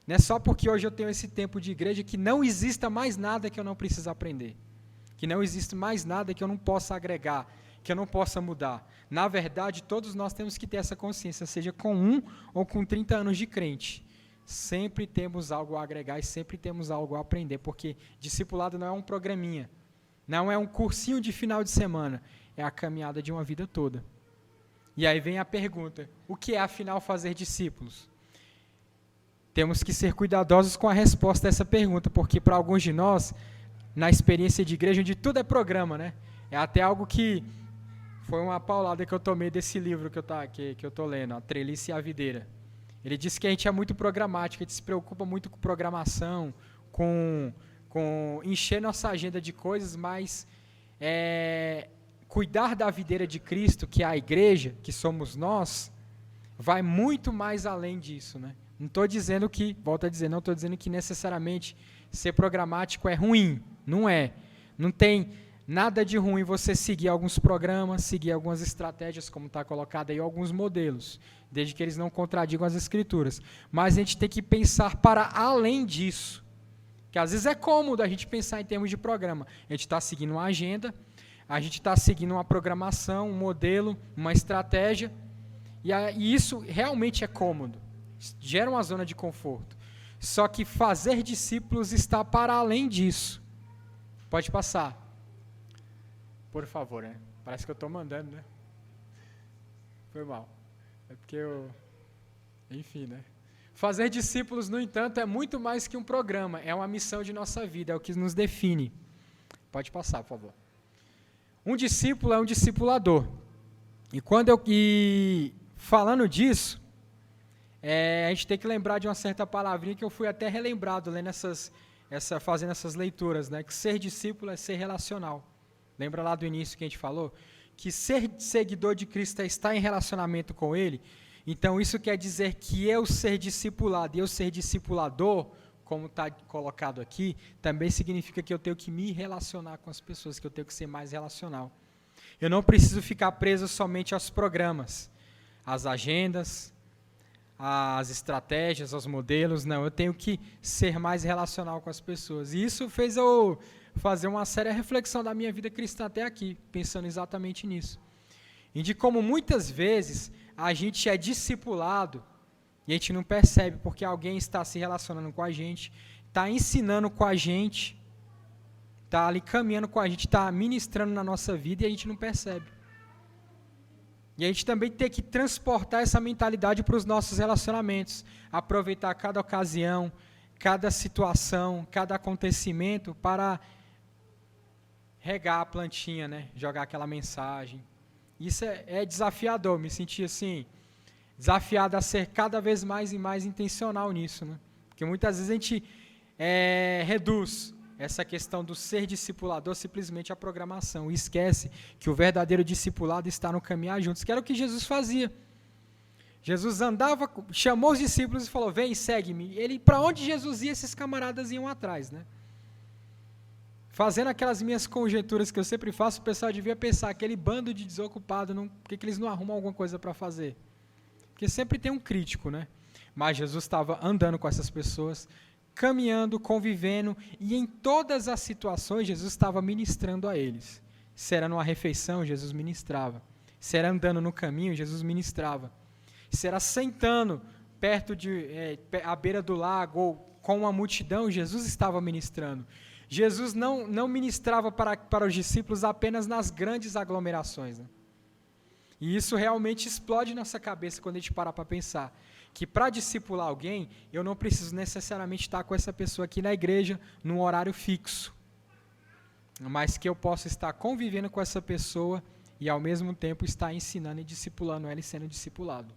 Não é só porque hoje eu tenho esse tempo de igreja que não exista mais nada que eu não precise aprender, que não existe mais nada que eu não possa agregar, que eu não possa mudar. Na verdade, todos nós temos que ter essa consciência, seja com 1 ou com 30 anos de crente. Sempre temos algo a agregar e sempre temos algo a aprender, porque discipulado não é um programinha, não é um cursinho de final de semana, é a caminhada de uma vida toda. E aí vem a pergunta, o que é afinal fazer discípulos? Temos que ser cuidadosos com a resposta a essa pergunta, porque para alguns de nós, na experiência de igreja, onde tudo é programa, né? É até algo que foi uma paulada que eu tomei desse livro que eu estou lendo, A Treliça e a Videira. Ele disse que a gente é muito programático, a gente se preocupa muito com programação, com encher nossa agenda de coisas, mas cuidar da videira de Cristo, que é a igreja, que somos nós, vai muito mais além disso, né? Não estou dizendo que, volto a dizer, não estou dizendo que necessariamente ser programático é ruim, não é. Não tem nada de ruim você seguir alguns programas, seguir algumas estratégias, como está colocado aí, alguns modelos, desde que eles não contradigam as escrituras. Mas a gente tem que pensar para além disso, que às vezes é cômodo a gente pensar em termos de programa. A gente está seguindo uma agenda, a gente está seguindo uma programação, um modelo, uma estratégia, e isso realmente é cômodo, gera uma zona de conforto. Só que fazer discípulos está para além disso. Pode passar. Por favor, né? Parece que eu estou mandando, né? Foi mal. É porque enfim, né? Fazer discípulos, no entanto, é muito mais que um programa. É uma missão de nossa vida, é o que nos define. Pode passar, por favor. Um discípulo é um discipulador. E falando disso, a gente tem que lembrar de uma certa palavrinha que eu fui até relembrado lendo fazendo essas leituras, né? Que ser discípulo é ser relacional. Lembra lá do início que a gente falou? Que ser seguidor de Cristo é estar em relacionamento com Ele. Então, isso quer dizer que eu ser discipulado e eu ser discipulador, como está colocado aqui, também significa que eu tenho que me relacionar com as pessoas, que eu tenho que ser mais relacional. Eu não preciso ficar preso somente aos programas, às agendas, às estratégias, aos modelos, não. Eu tenho que ser mais relacional com as pessoas. E isso fez eu fazer uma séria reflexão da minha vida cristã até aqui, pensando exatamente nisso. E de como muitas vezes a gente é discipulado e a gente não percebe porque alguém está se relacionando com a gente, está ensinando com a gente, está ali caminhando com a gente, está ministrando na nossa vida e a gente não percebe. E a gente também tem que transportar essa mentalidade para os nossos relacionamentos, aproveitar cada ocasião, cada situação, cada acontecimento para regar a plantinha, né? Jogar aquela mensagem. Isso é desafiador, me senti assim, desafiado a ser cada vez mais e mais intencional nisso, né? Porque muitas vezes a gente reduz essa questão do ser discipulador simplesmente a programação e esquece que o verdadeiro discipulado está no caminhar juntos, que era o que Jesus fazia. Jesus andava, chamou os discípulos e falou, vem, segue-me. Para onde Jesus ia, esses camaradas iam atrás, né? Fazendo aquelas minhas conjecturas que eu sempre faço, o pessoal devia pensar, aquele bando de desocupado, por que eles não arrumam alguma coisa para fazer? Porque sempre tem um crítico, né? Mas Jesus estava andando com essas pessoas, caminhando, convivendo, e em todas as situações Jesus estava ministrando a eles. Se era numa refeição, Jesus ministrava. Se era andando no caminho, Jesus ministrava. Se era sentando perto à beira do lago ou com uma multidão, Jesus estava ministrando. Jesus não ministrava para os discípulos apenas nas grandes aglomerações, né? E isso realmente explode nossa cabeça quando a gente parar para pensar que para discipular alguém, eu não preciso necessariamente estar com essa pessoa aqui na igreja num horário fixo, mas que eu possa estar convivendo com essa pessoa e ao mesmo tempo estar ensinando e discipulando ela e sendo discipulado.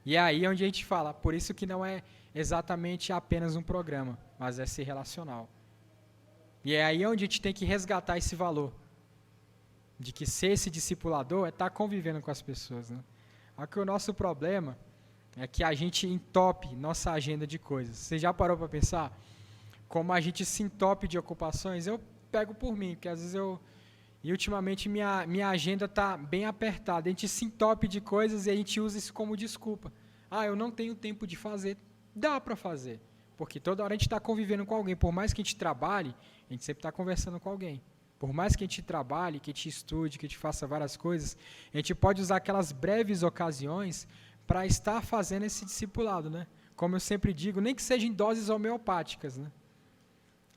E é aí onde a gente fala, por isso que não é exatamente apenas um programa, mas é ser relacional. E é aí onde a gente tem que resgatar esse valor. De que ser esse discipulador é estar convivendo com as pessoas. Né? Aqui o nosso problema é que a gente entope nossa agenda de coisas. Você já parou para pensar como a gente se entope de ocupações? Eu pego por mim, porque às vezes e ultimamente minha agenda está bem apertada. A gente se entope de coisas e a gente usa isso como desculpa. Eu não tenho tempo de fazer. Dá para fazer. Porque toda hora a gente está convivendo com alguém. Por mais que a gente trabalhe, a gente sempre está conversando com alguém. Por mais que a gente trabalhe, que a gente estude, que a gente faça várias coisas, a gente pode usar aquelas breves ocasiões para estar fazendo esse discipulado, né? Como eu sempre digo, nem que seja em doses homeopáticas, né?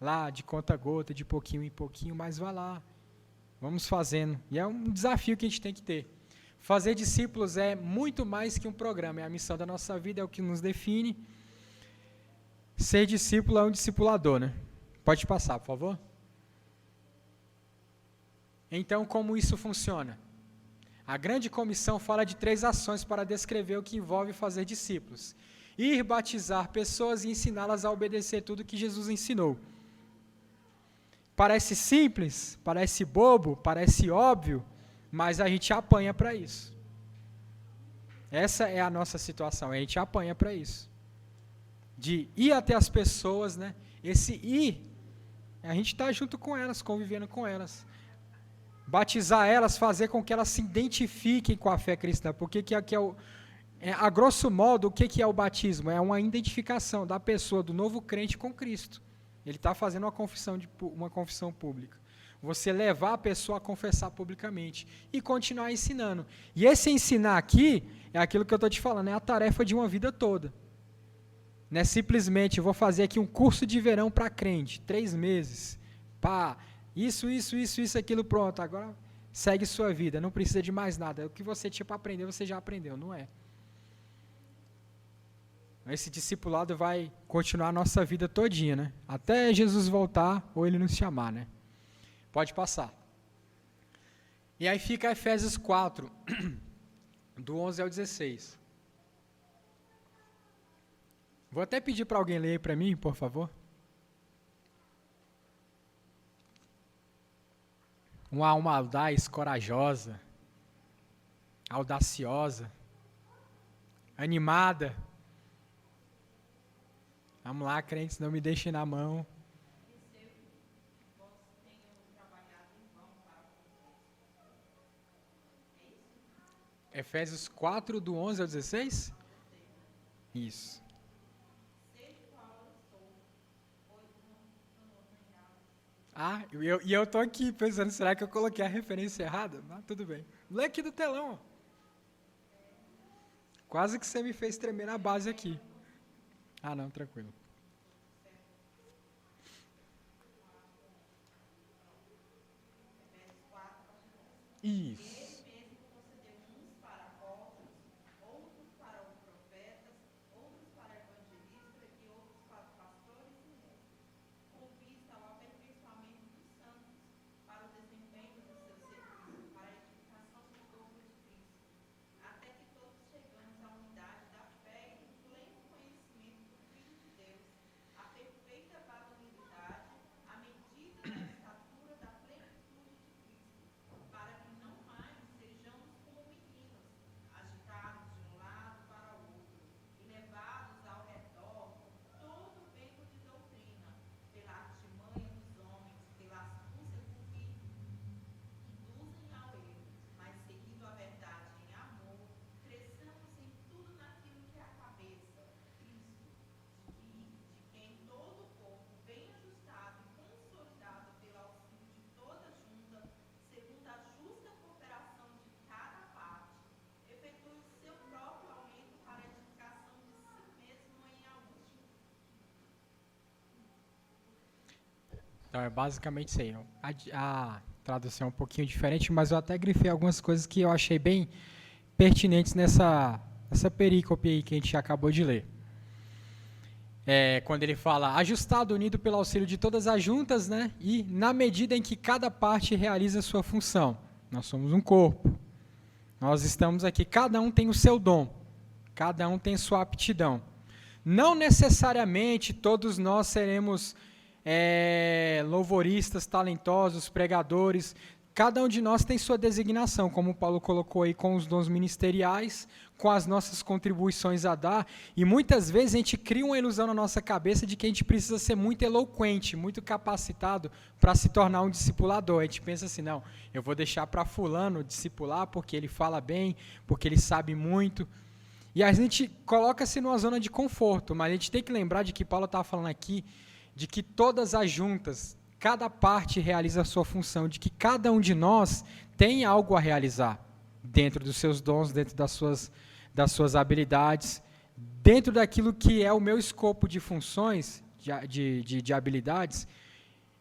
Lá, de conta-gota, de pouquinho em pouquinho, mas vá lá. Vamos fazendo. E é um desafio que a gente tem que ter. Fazer discípulos é muito mais que um programa, é a missão da nossa vida, é o que nos define. Ser discípulo é um discipulador, né? Pode passar, por favor. Então, como isso funciona? A grande comissão fala de 3 ações para descrever o que envolve fazer discípulos. Ir batizar pessoas e ensiná-las a obedecer tudo que Jesus ensinou. Parece simples, parece bobo, parece óbvio, mas a gente apanha para isso. Essa é a nossa situação, a gente apanha para isso. De ir até as pessoas, né? Esse ir, a gente está junto com elas, convivendo com elas. Batizar elas, fazer com que elas se identifiquem com a fé cristã. Porque a grosso modo, o que é o batismo? É uma identificação da pessoa, do novo crente com Cristo. Ele está fazendo uma confissão pública. Você levar a pessoa a confessar publicamente e continuar ensinando. E esse ensinar aqui, é aquilo que eu estou te falando, é a tarefa de uma vida toda. Não é simplesmente, eu vou fazer aqui um curso de verão para crente, 3 meses, isso, aquilo, pronto, agora segue sua vida, não precisa de mais nada. O que você tinha para aprender, você já aprendeu, não é? Esse discipulado vai continuar a nossa vida todinha, né? Até Jesus voltar ou Ele nos chamar, né? Pode passar. E aí fica Efésios 4, do 11 ao 16. Vou até pedir para alguém ler para mim, por favor. Uma alma audaz, corajosa, audaciosa, animada. Vamos lá, crentes, não me deixem na mão. Efésios 4, do 11 ao 16? Isso. E eu estou aqui pensando, será que eu coloquei a referência errada? Mas tudo bem. Lê aqui do telão. Quase que você me fez tremer na base aqui. Não, tranquilo. Isso. Então, é basicamente isso aí. A tradução é um pouquinho diferente, mas eu até grifei algumas coisas que eu achei bem pertinentes nessa perícope aí que a gente acabou de ler. Quando ele fala, ajustado, unido pelo auxílio de todas as juntas, né? E na medida em que cada parte realiza a sua função. Nós somos um corpo. Nós estamos aqui, cada um tem o seu dom. Cada um tem sua aptidão. Não necessariamente todos nós seremos louvoristas talentosos, pregadores. Cada um de nós tem sua designação, como o Paulo colocou aí, com os dons ministeriais, com as nossas contribuições a dar, e muitas vezes a gente cria uma ilusão na nossa cabeça de que a gente precisa ser muito eloquente, muito capacitado para se tornar um discipulador. A gente pensa assim, não, eu vou deixar para fulano discipular porque ele fala bem, porque ele sabe muito, e a gente coloca-se numa zona de conforto, mas a gente tem que lembrar de que Paulo estava falando aqui, de que todas as juntas, cada parte realiza a sua função, de que cada um de nós tem algo a realizar dentro dos seus dons, dentro das suas habilidades, dentro daquilo que é o meu escopo de funções, de habilidades,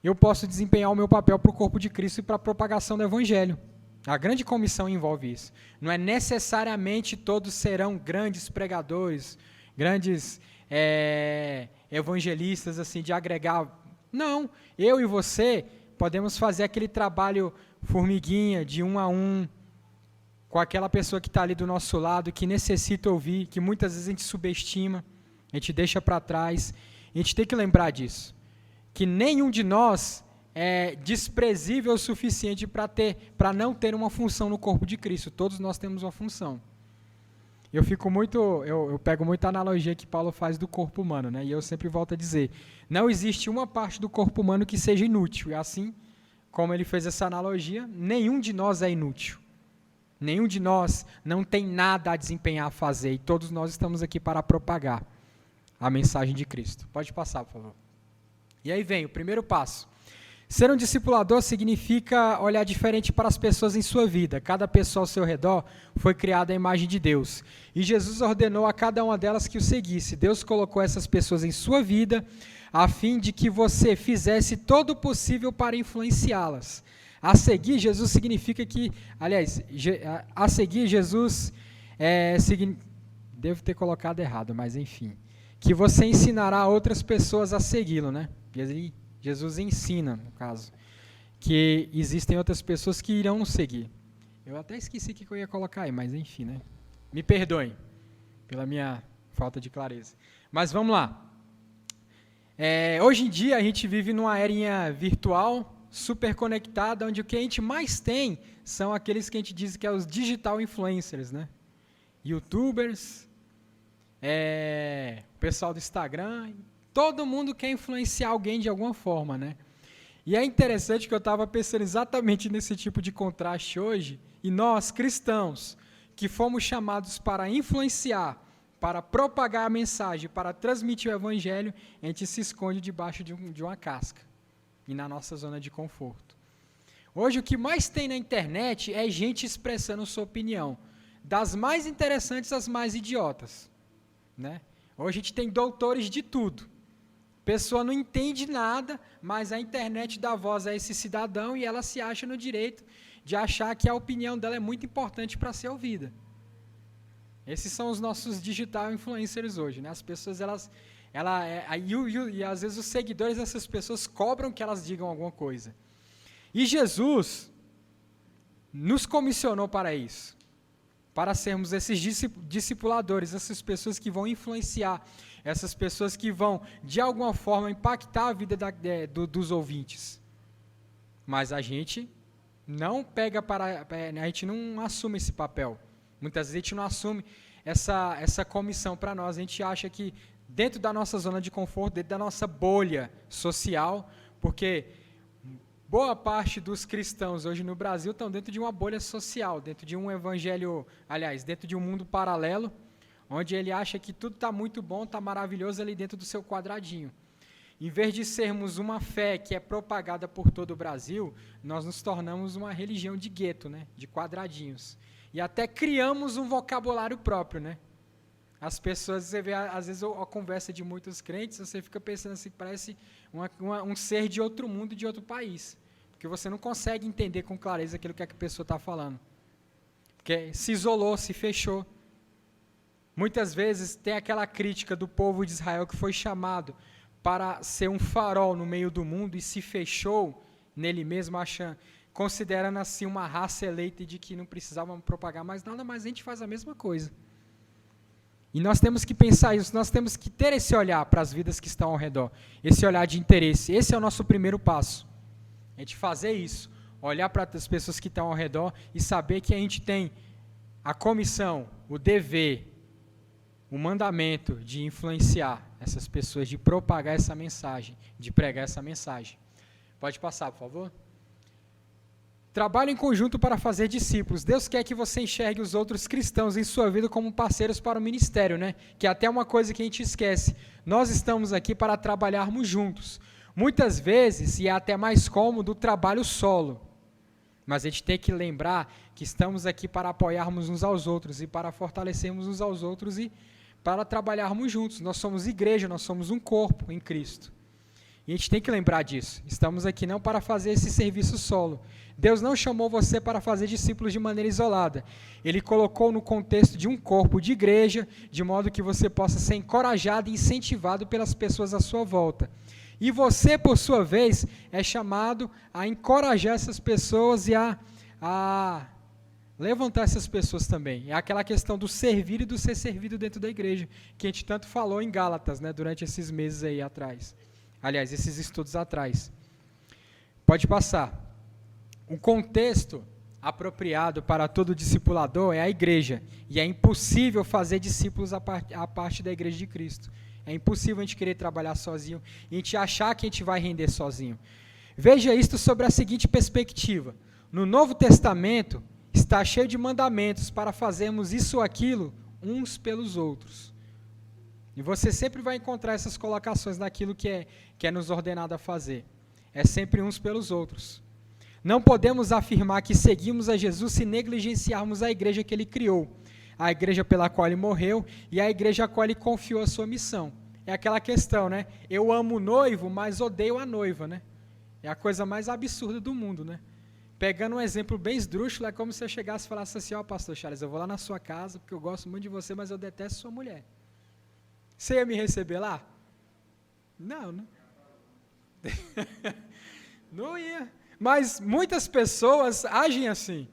eu posso desempenhar o meu papel para o corpo de Cristo e para a propagação do Evangelho. A grande comissão envolve isso. Não é necessariamente todos serão grandes pregadores, grandes evangelistas, assim, de agregar. Não, eu e você podemos fazer aquele trabalho formiguinha, de um a um, com aquela pessoa que está ali do nosso lado, que necessita ouvir, que muitas vezes a gente subestima, a gente deixa para trás. A gente tem que lembrar disso, que nenhum de nós é desprezível o suficiente para não ter uma função no corpo de Cristo. Todos nós temos uma função. Eu pego muita analogia que Paulo faz do corpo humano, né? E eu sempre volto a dizer, não existe uma parte do corpo humano que seja inútil. E assim, como ele fez essa analogia, nenhum de nós é inútil. Nenhum de nós não tem nada a desempenhar, a fazer. E todos nós estamos aqui para propagar a mensagem de Cristo. Pode passar, por favor. E aí vem o primeiro passo. Ser um discipulador significa olhar diferente para as pessoas em sua vida. Cada pessoa ao seu redor foi criada à imagem de Deus. E Jesus ordenou a cada uma delas que o seguisse. Deus colocou essas pessoas em sua vida a fim de que você fizesse todo o possível para influenciá-las. A seguir, Jesus significa que... Aliás, a seguir, Jesus... Devo ter colocado errado, mas enfim. Que você ensinará outras pessoas a segui-lo, né? Jesus ensina, no caso, que existem outras pessoas que irão nos seguir. Eu até esqueci o que eu ia colocar aí, mas enfim, né? Me perdoem pela minha falta de clareza. Mas vamos lá. Hoje em dia a gente vive numa era virtual, super conectada, onde o que a gente mais tem são aqueles que a gente diz que é os digital influencers, né? YouTubers, o pessoal do Instagram. Todo mundo quer influenciar alguém de alguma forma, né? E é interessante que eu estava pensando exatamente nesse tipo de contraste hoje, e nós, cristãos, que fomos chamados para influenciar, para propagar a mensagem, para transmitir o Evangelho, a gente se esconde debaixo de uma casca e na nossa zona de conforto. Hoje o que mais tem na internet é gente expressando sua opinião, das mais interessantes às mais idiotas, né? Hoje a gente tem doutores de tudo. A pessoa não entende nada, mas a internet dá voz a esse cidadão e ela se acha no direito de achar que a opinião dela é muito importante para ser ouvida. Esses são os nossos digital influencers hoje, né? As pessoas, e às vezes os seguidores dessas pessoas cobram que elas digam alguma coisa. E Jesus nos comissionou para isso, para sermos esses discipuladores, essas pessoas que vão influenciar, essas pessoas que vão, de alguma forma, impactar a vida dos ouvintes. Mas a gente não a gente não assume esse papel. Muitas vezes a gente não assume essa comissão para nós. A gente acha que dentro da nossa zona de conforto, dentro da nossa bolha social, porque boa parte dos cristãos hoje no Brasil estão dentro de uma bolha social, dentro de um evangelho, aliás, dentro de um mundo paralelo, onde ele acha que tudo está muito bom, está maravilhoso ali dentro do seu quadradinho. Em vez de sermos uma fé que é propagada por todo o Brasil, nós nos tornamos uma religião de gueto, né? De quadradinhos. E até criamos um vocabulário próprio, né? As pessoas, você vê, às vezes, a conversa de muitos crentes, você fica pensando assim, parece um ser de outro mundo, de outro país. Porque você não consegue entender com clareza aquilo que a pessoa está falando. Porque se isolou, se fechou. Muitas vezes tem aquela crítica do povo de Israel que foi chamado para ser um farol no meio do mundo e se fechou nele mesmo, considerando assim uma raça eleita de que não precisavam propagar mais nada, mas a gente faz a mesma coisa. E nós temos que pensar isso, nós temos que ter esse olhar para as vidas que estão ao redor, esse olhar de interesse. Esse é o nosso primeiro passo, é de fazer isso, olhar para as pessoas que estão ao redor e saber que a gente tem a comissão, o dever, o mandamento de influenciar essas pessoas, de propagar essa mensagem, de pregar essa mensagem. Pode passar, por favor? Trabalho em conjunto para fazer discípulos. Deus quer que você enxergue os outros cristãos em sua vida como parceiros para o ministério, né? Que é até uma coisa que a gente esquece. Nós estamos aqui para trabalharmos juntos. Muitas vezes, e é até mais cômodo, o trabalho solo. Mas a gente tem que lembrar que estamos aqui para apoiarmos uns aos outros e para fortalecermos uns aos outros e para trabalharmos juntos. Nós somos igreja, nós somos um corpo em Cristo. E a gente tem que lembrar disso. Estamos aqui não para fazer esse serviço solo. Deus não chamou você para fazer discípulos de maneira isolada. Ele colocou no contexto de um corpo de igreja, de modo que você possa ser encorajado e incentivado pelas pessoas à sua volta. E você, por sua vez, é chamado a encorajar essas pessoas e a levantar essas pessoas também. É aquela questão do servir e do ser servido dentro da igreja, que a gente tanto falou em Gálatas, né, durante esses meses aí atrás. Aliás, esses estudos atrás. Pode passar. O contexto apropriado para todo discipulador é a igreja. E é impossível fazer discípulos a parte da igreja de Cristo. É impossível a gente querer trabalhar sozinho e a gente achar que a gente vai render sozinho. Veja isto sobre a seguinte perspectiva. No Novo Testamento está cheio de mandamentos para fazermos isso ou aquilo uns pelos outros. E você sempre vai encontrar essas colocações naquilo que é nos ordenado a fazer. É sempre uns pelos outros. Não podemos afirmar que seguimos a Jesus se negligenciarmos a igreja que ele criou, a igreja pela qual ele morreu e a igreja a qual ele confiou a sua missão. É aquela questão, né? Eu amo o noivo, mas odeio a noiva, né? É a coisa mais absurda do mundo, né? Pegando um exemplo bem esdrúxulo, é como se eu chegasse e falasse assim, ó, pastor Charles, eu vou lá na sua casa porque eu gosto muito de você, mas eu detesto sua mulher. Você ia me receber lá? Não, né? Não ia. Mas muitas pessoas agem assim.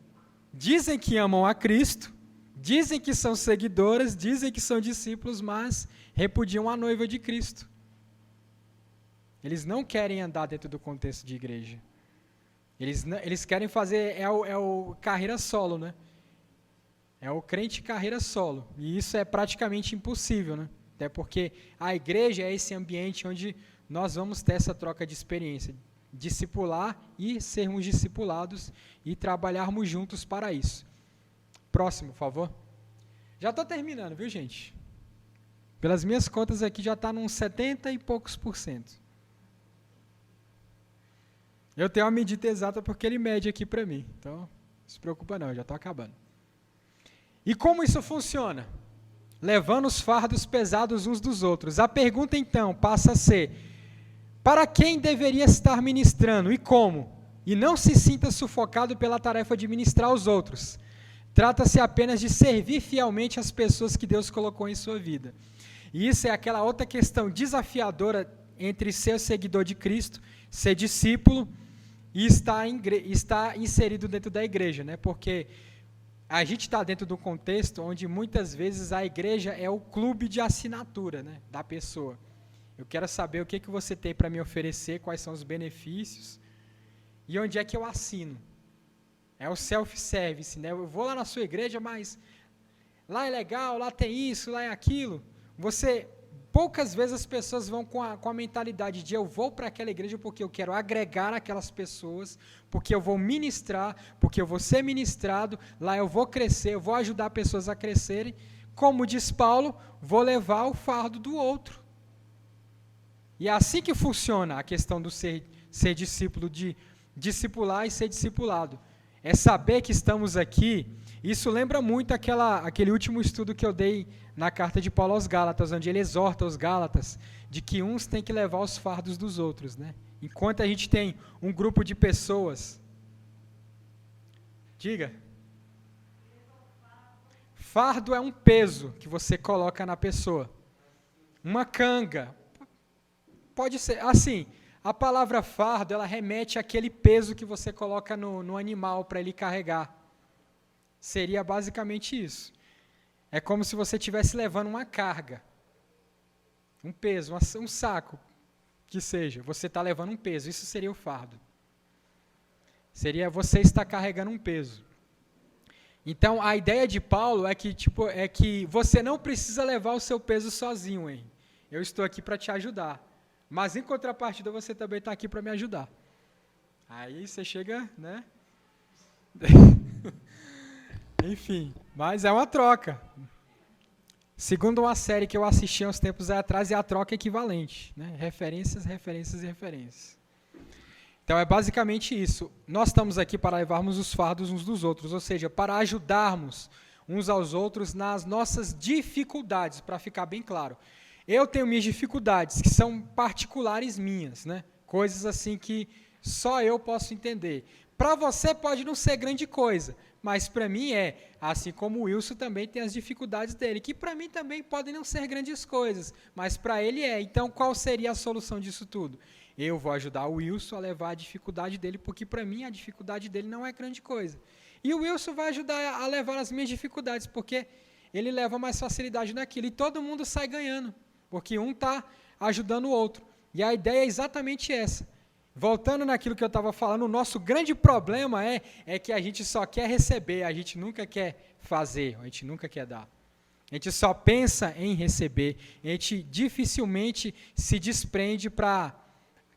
Dizem que amam a Cristo, dizem que são seguidoras, dizem que são discípulos, mas repudiam a noiva de Cristo. Eles não querem andar dentro do contexto de igreja. Eles querem fazer, é o carreira solo, né? É o crente carreira solo. E isso é praticamente impossível, né? Até porque a igreja é esse ambiente onde nós vamos ter essa troca de experiência, discipular e sermos discipulados e trabalharmos juntos para isso. Próximo, por favor. Já estou terminando, viu, gente? Pelas minhas contas aqui já está nos 70 e poucos %. Eu tenho uma medida exata porque ele mede aqui para mim. Então, não se preocupa não, eu já estou acabando. E como isso funciona? Levando os fardos pesados uns dos outros. A pergunta, então, passa a ser, para quem deveria estar ministrando e como? E não se sinta sufocado pela tarefa de ministrar aos outros. Trata-se apenas de servir fielmente as pessoas que Deus colocou em sua vida. E isso é aquela outra questão desafiadora entre ser seguidor de Cristo, ser discípulo e estar inserido dentro da igreja, né? Porque a gente está dentro do contexto onde muitas vezes a igreja é o clube de assinatura, né, da pessoa. Eu quero saber o que você tem para me oferecer, quais são os benefícios e onde é que eu assino. É o self-service, né? Eu vou lá na sua igreja, mas lá é legal, lá tem isso, lá é aquilo. Poucas vezes as pessoas vão com a mentalidade de eu vou para aquela igreja porque eu quero agregar aquelas pessoas, porque eu vou ministrar, porque eu vou ser ministrado, lá eu vou crescer, eu vou ajudar pessoas a crescerem. Como diz Paulo, vou levar o fardo do outro. E é assim que funciona a questão do ser discípulo, de discipular e ser discipulado. É saber que estamos aqui. Isso lembra muito aquele último estudo que eu dei na carta de Paulo aos Gálatas, onde ele exorta os Gálatas de que uns têm que levar os fardos dos outros, né? Enquanto a gente tem um grupo de pessoas... Diga. Fardo é um peso que você coloca na pessoa. Uma canga. Pode ser, assim, a palavra fardo, ela remete àquele peso que você coloca no animal para ele carregar. Seria basicamente isso. é como se você estivesse levando uma carga, um peso, um saco, que seja. Você está levando um peso, isso seria o fardo. Seria você estar carregando um peso. Então, a ideia de Paulo é que você não precisa levar o seu peso sozinho, hein? Eu estou aqui para te ajudar. Mas, em contrapartida, você também está aqui para me ajudar. Aí você chega, né? Enfim, mas é uma troca. Segundo uma série que eu assisti há uns tempos atrás, é a troca equivalente, né? Referências, referências e referências. Então é basicamente isso. Nós estamos aqui para levarmos os fardos uns dos outros, ou seja, para ajudarmos uns aos outros nas nossas dificuldades, para ficar bem claro. Eu tenho minhas dificuldades, que são particulares minhas, né? Coisas assim que só eu posso entender. Para você pode não ser grande coisa, mas para mim é, assim como o Wilson também tem as dificuldades dele, que para mim também podem não ser grandes coisas, mas para ele é. Então qual seria a solução disso tudo? Eu vou ajudar o Wilson a levar a dificuldade dele, porque para mim a dificuldade dele não é grande coisa. E o Wilson vai ajudar a levar as minhas dificuldades, porque ele leva mais facilidade naquilo. E todo mundo sai ganhando, porque um está ajudando o outro. E a ideia é exatamente essa. Voltando naquilo que eu estava falando, o nosso grande problema é que a gente só quer receber, a gente nunca quer fazer, a gente nunca quer dar. A gente só pensa em receber, a gente dificilmente se desprende para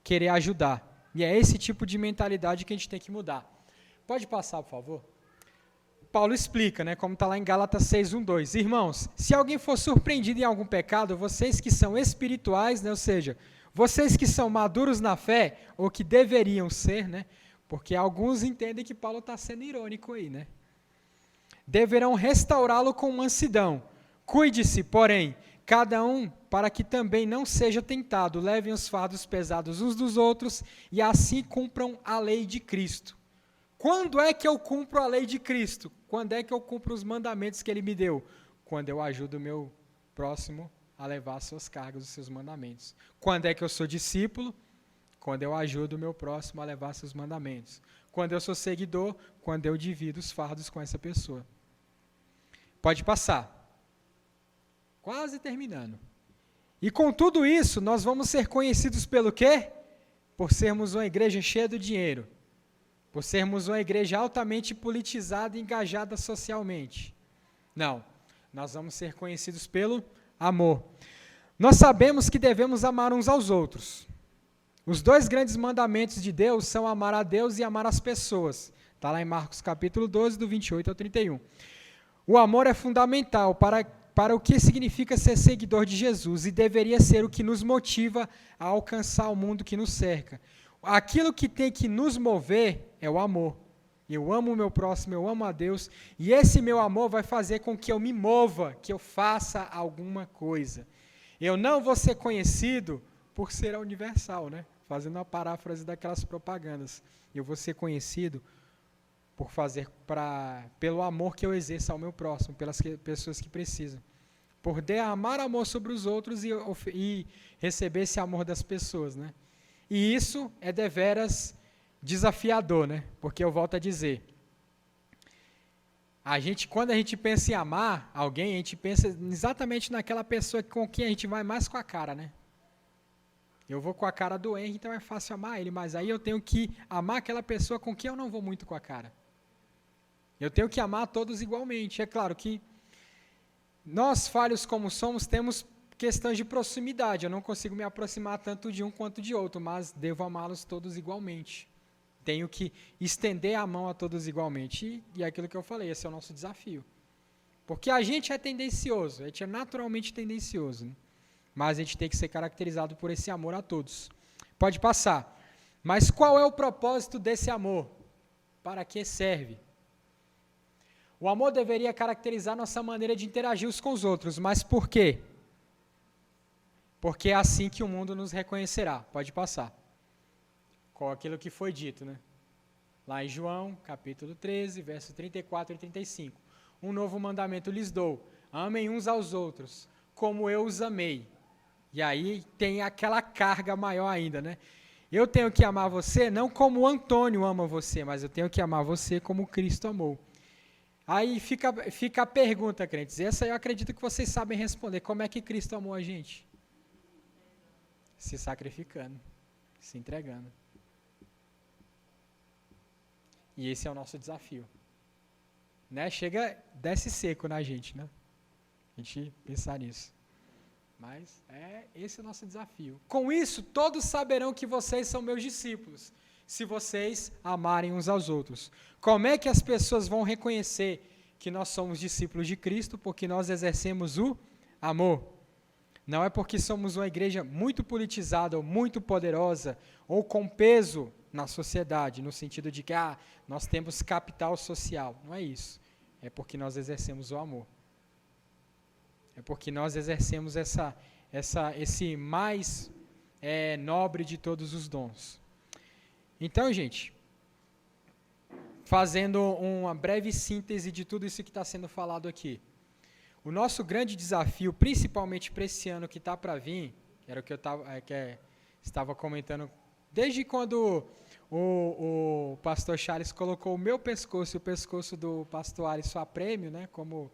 querer ajudar. E é esse tipo de mentalidade que a gente tem que mudar. Pode passar, por favor? Paulo explica, né, como está lá em Gálatas 6:1-2. Irmãos, se alguém for surpreendido em algum pecado, vocês que são espirituais, né, ou seja, vocês que são maduros na fé, ou que deveriam ser, né, porque alguns entendem que Paulo está sendo irônico aí, né, deverão restaurá-lo com mansidão. Cuide-se, porém, cada um, para que também não seja tentado, levem os fardos pesados uns dos outros e assim cumpram a lei de Cristo. Quando é que eu cumpro a lei de Cristo? Quando é que eu cumpro os mandamentos que ele me deu? Quando eu ajudo o meu próximo a levar as suas cargas, os seus mandamentos. Quando é que eu sou discípulo? Quando eu ajudo o meu próximo a levar seus mandamentos. Quando eu sou seguidor? Quando eu divido os fardos com essa pessoa. Pode passar. Quase terminando. E com tudo isso, nós vamos ser conhecidos pelo quê? Por sermos uma igreja cheia de dinheiro. Por sermos uma igreja altamente politizada e engajada socialmente. Não. Nós vamos ser conhecidos pelo amor. Nós sabemos que devemos amar uns aos outros. Os dois grandes mandamentos de Deus são amar a Deus e amar as pessoas. Está lá em Marcos capítulo 12, do 28 ao 31. O amor é fundamental para o que significa ser seguidor de Jesus e deveria ser o que nos motiva a alcançar o mundo que nos cerca. Aquilo que tem que nos mover é o amor. Eu amo o meu próximo, eu amo a Deus, e esse meu amor vai fazer com que eu me mova, que eu faça alguma coisa. Eu não vou ser conhecido por ser a Universal, né? Fazendo uma paráfrase daquelas propagandas. Eu vou ser conhecido por pelo amor que eu exerço ao meu próximo, pelas pessoas que precisam. Por derramar amor sobre os outros e receber esse amor das pessoas, né? E isso é deveras desafiador, né? Porque eu volto a dizer, quando a gente pensa em amar alguém, a gente pensa exatamente naquela pessoa com quem a gente vai mais com a cara, né? Eu vou com a cara do Henry, então é fácil amar ele, mas aí eu tenho que amar aquela pessoa com quem eu não vou muito com a cara. Eu tenho que amar todos igualmente. É claro que nós, falhos como somos, temos questões de proximidade. Eu não consigo me aproximar tanto de um quanto de outro, mas devo amá-los todos igualmente. Tenho que estender a mão a todos igualmente. E é aquilo que eu falei, esse é o nosso desafio. Porque a gente é tendencioso, a gente é naturalmente tendencioso, né? Mas a gente tem que ser caracterizado por esse amor a todos. Pode passar. Mas qual é o propósito desse amor? Para que serve? O amor deveria caracterizar nossa maneira de interagir uns com os outros, mas por quê? Porque é assim que o mundo nos reconhecerá. Pode passar. Com aquilo que foi dito, né? Lá em João, capítulo 13, verso 34 e 35. Um novo mandamento lhes dou: amem uns aos outros, como eu os amei. E aí tem aquela carga maior ainda, né? Eu tenho que amar você não como o Antônio ama você, mas eu tenho que amar você como Cristo amou. Aí fica a pergunta, crentes. Essa eu acredito que vocês sabem responder. Como é que Cristo amou a gente? Se sacrificando, se entregando. E esse é o nosso desafio. Né? Desce seco na gente, né? A gente pensar nisso. Mas esse é o nosso desafio. Com isso, todos saberão que vocês são meus discípulos, se vocês amarem uns aos outros. Como é que as pessoas vão reconhecer que nós somos discípulos de Cristo? Porque nós exercemos o amor. Não é porque somos uma igreja muito politizada, ou muito poderosa, ou com peso na sociedade, no sentido de que nós temos capital social. Não é isso. É porque nós exercemos o amor. É porque nós exercemos esse mais nobre de todos os dons. Então, gente, fazendo uma breve síntese de tudo isso que está sendo falado aqui. O nosso grande desafio, principalmente para esse ano que está para vir, era o que eu estava comentando, desde quando o pastor Charles colocou o meu pescoço e o pescoço do pastor Alisson a prêmio, né, como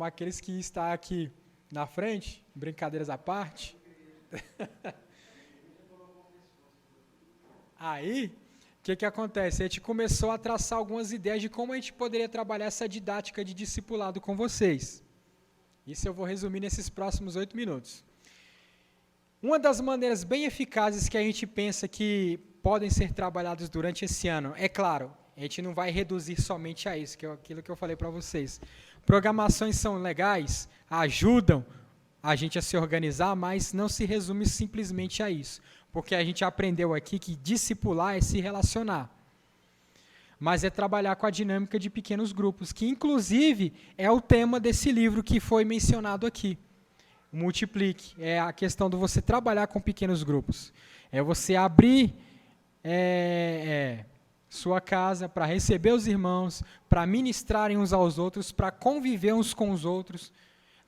aqueles que estão aqui na frente, brincadeiras à parte. Aí, o que acontece? A gente começou a traçar algumas ideias de como a gente poderia trabalhar essa didática de discipulado com vocês. Isso eu vou resumir nesses próximos 8 minutos. Uma das maneiras bem eficazes que a gente pensa que podem ser trabalhados durante esse ano, é claro, a gente não vai reduzir somente a isso, que é aquilo que eu falei para vocês. Programações são legais, ajudam a gente a se organizar, mas não se resume simplesmente a isso, porque a gente aprendeu aqui que discipular é se relacionar, mas é trabalhar com a dinâmica de pequenos grupos, que inclusive é o tema desse livro que foi mencionado aqui. Multiplique, é a questão de você trabalhar com pequenos grupos, é você abrir sua casa para receber os irmãos, para ministrarem uns aos outros, para conviver uns com os outros,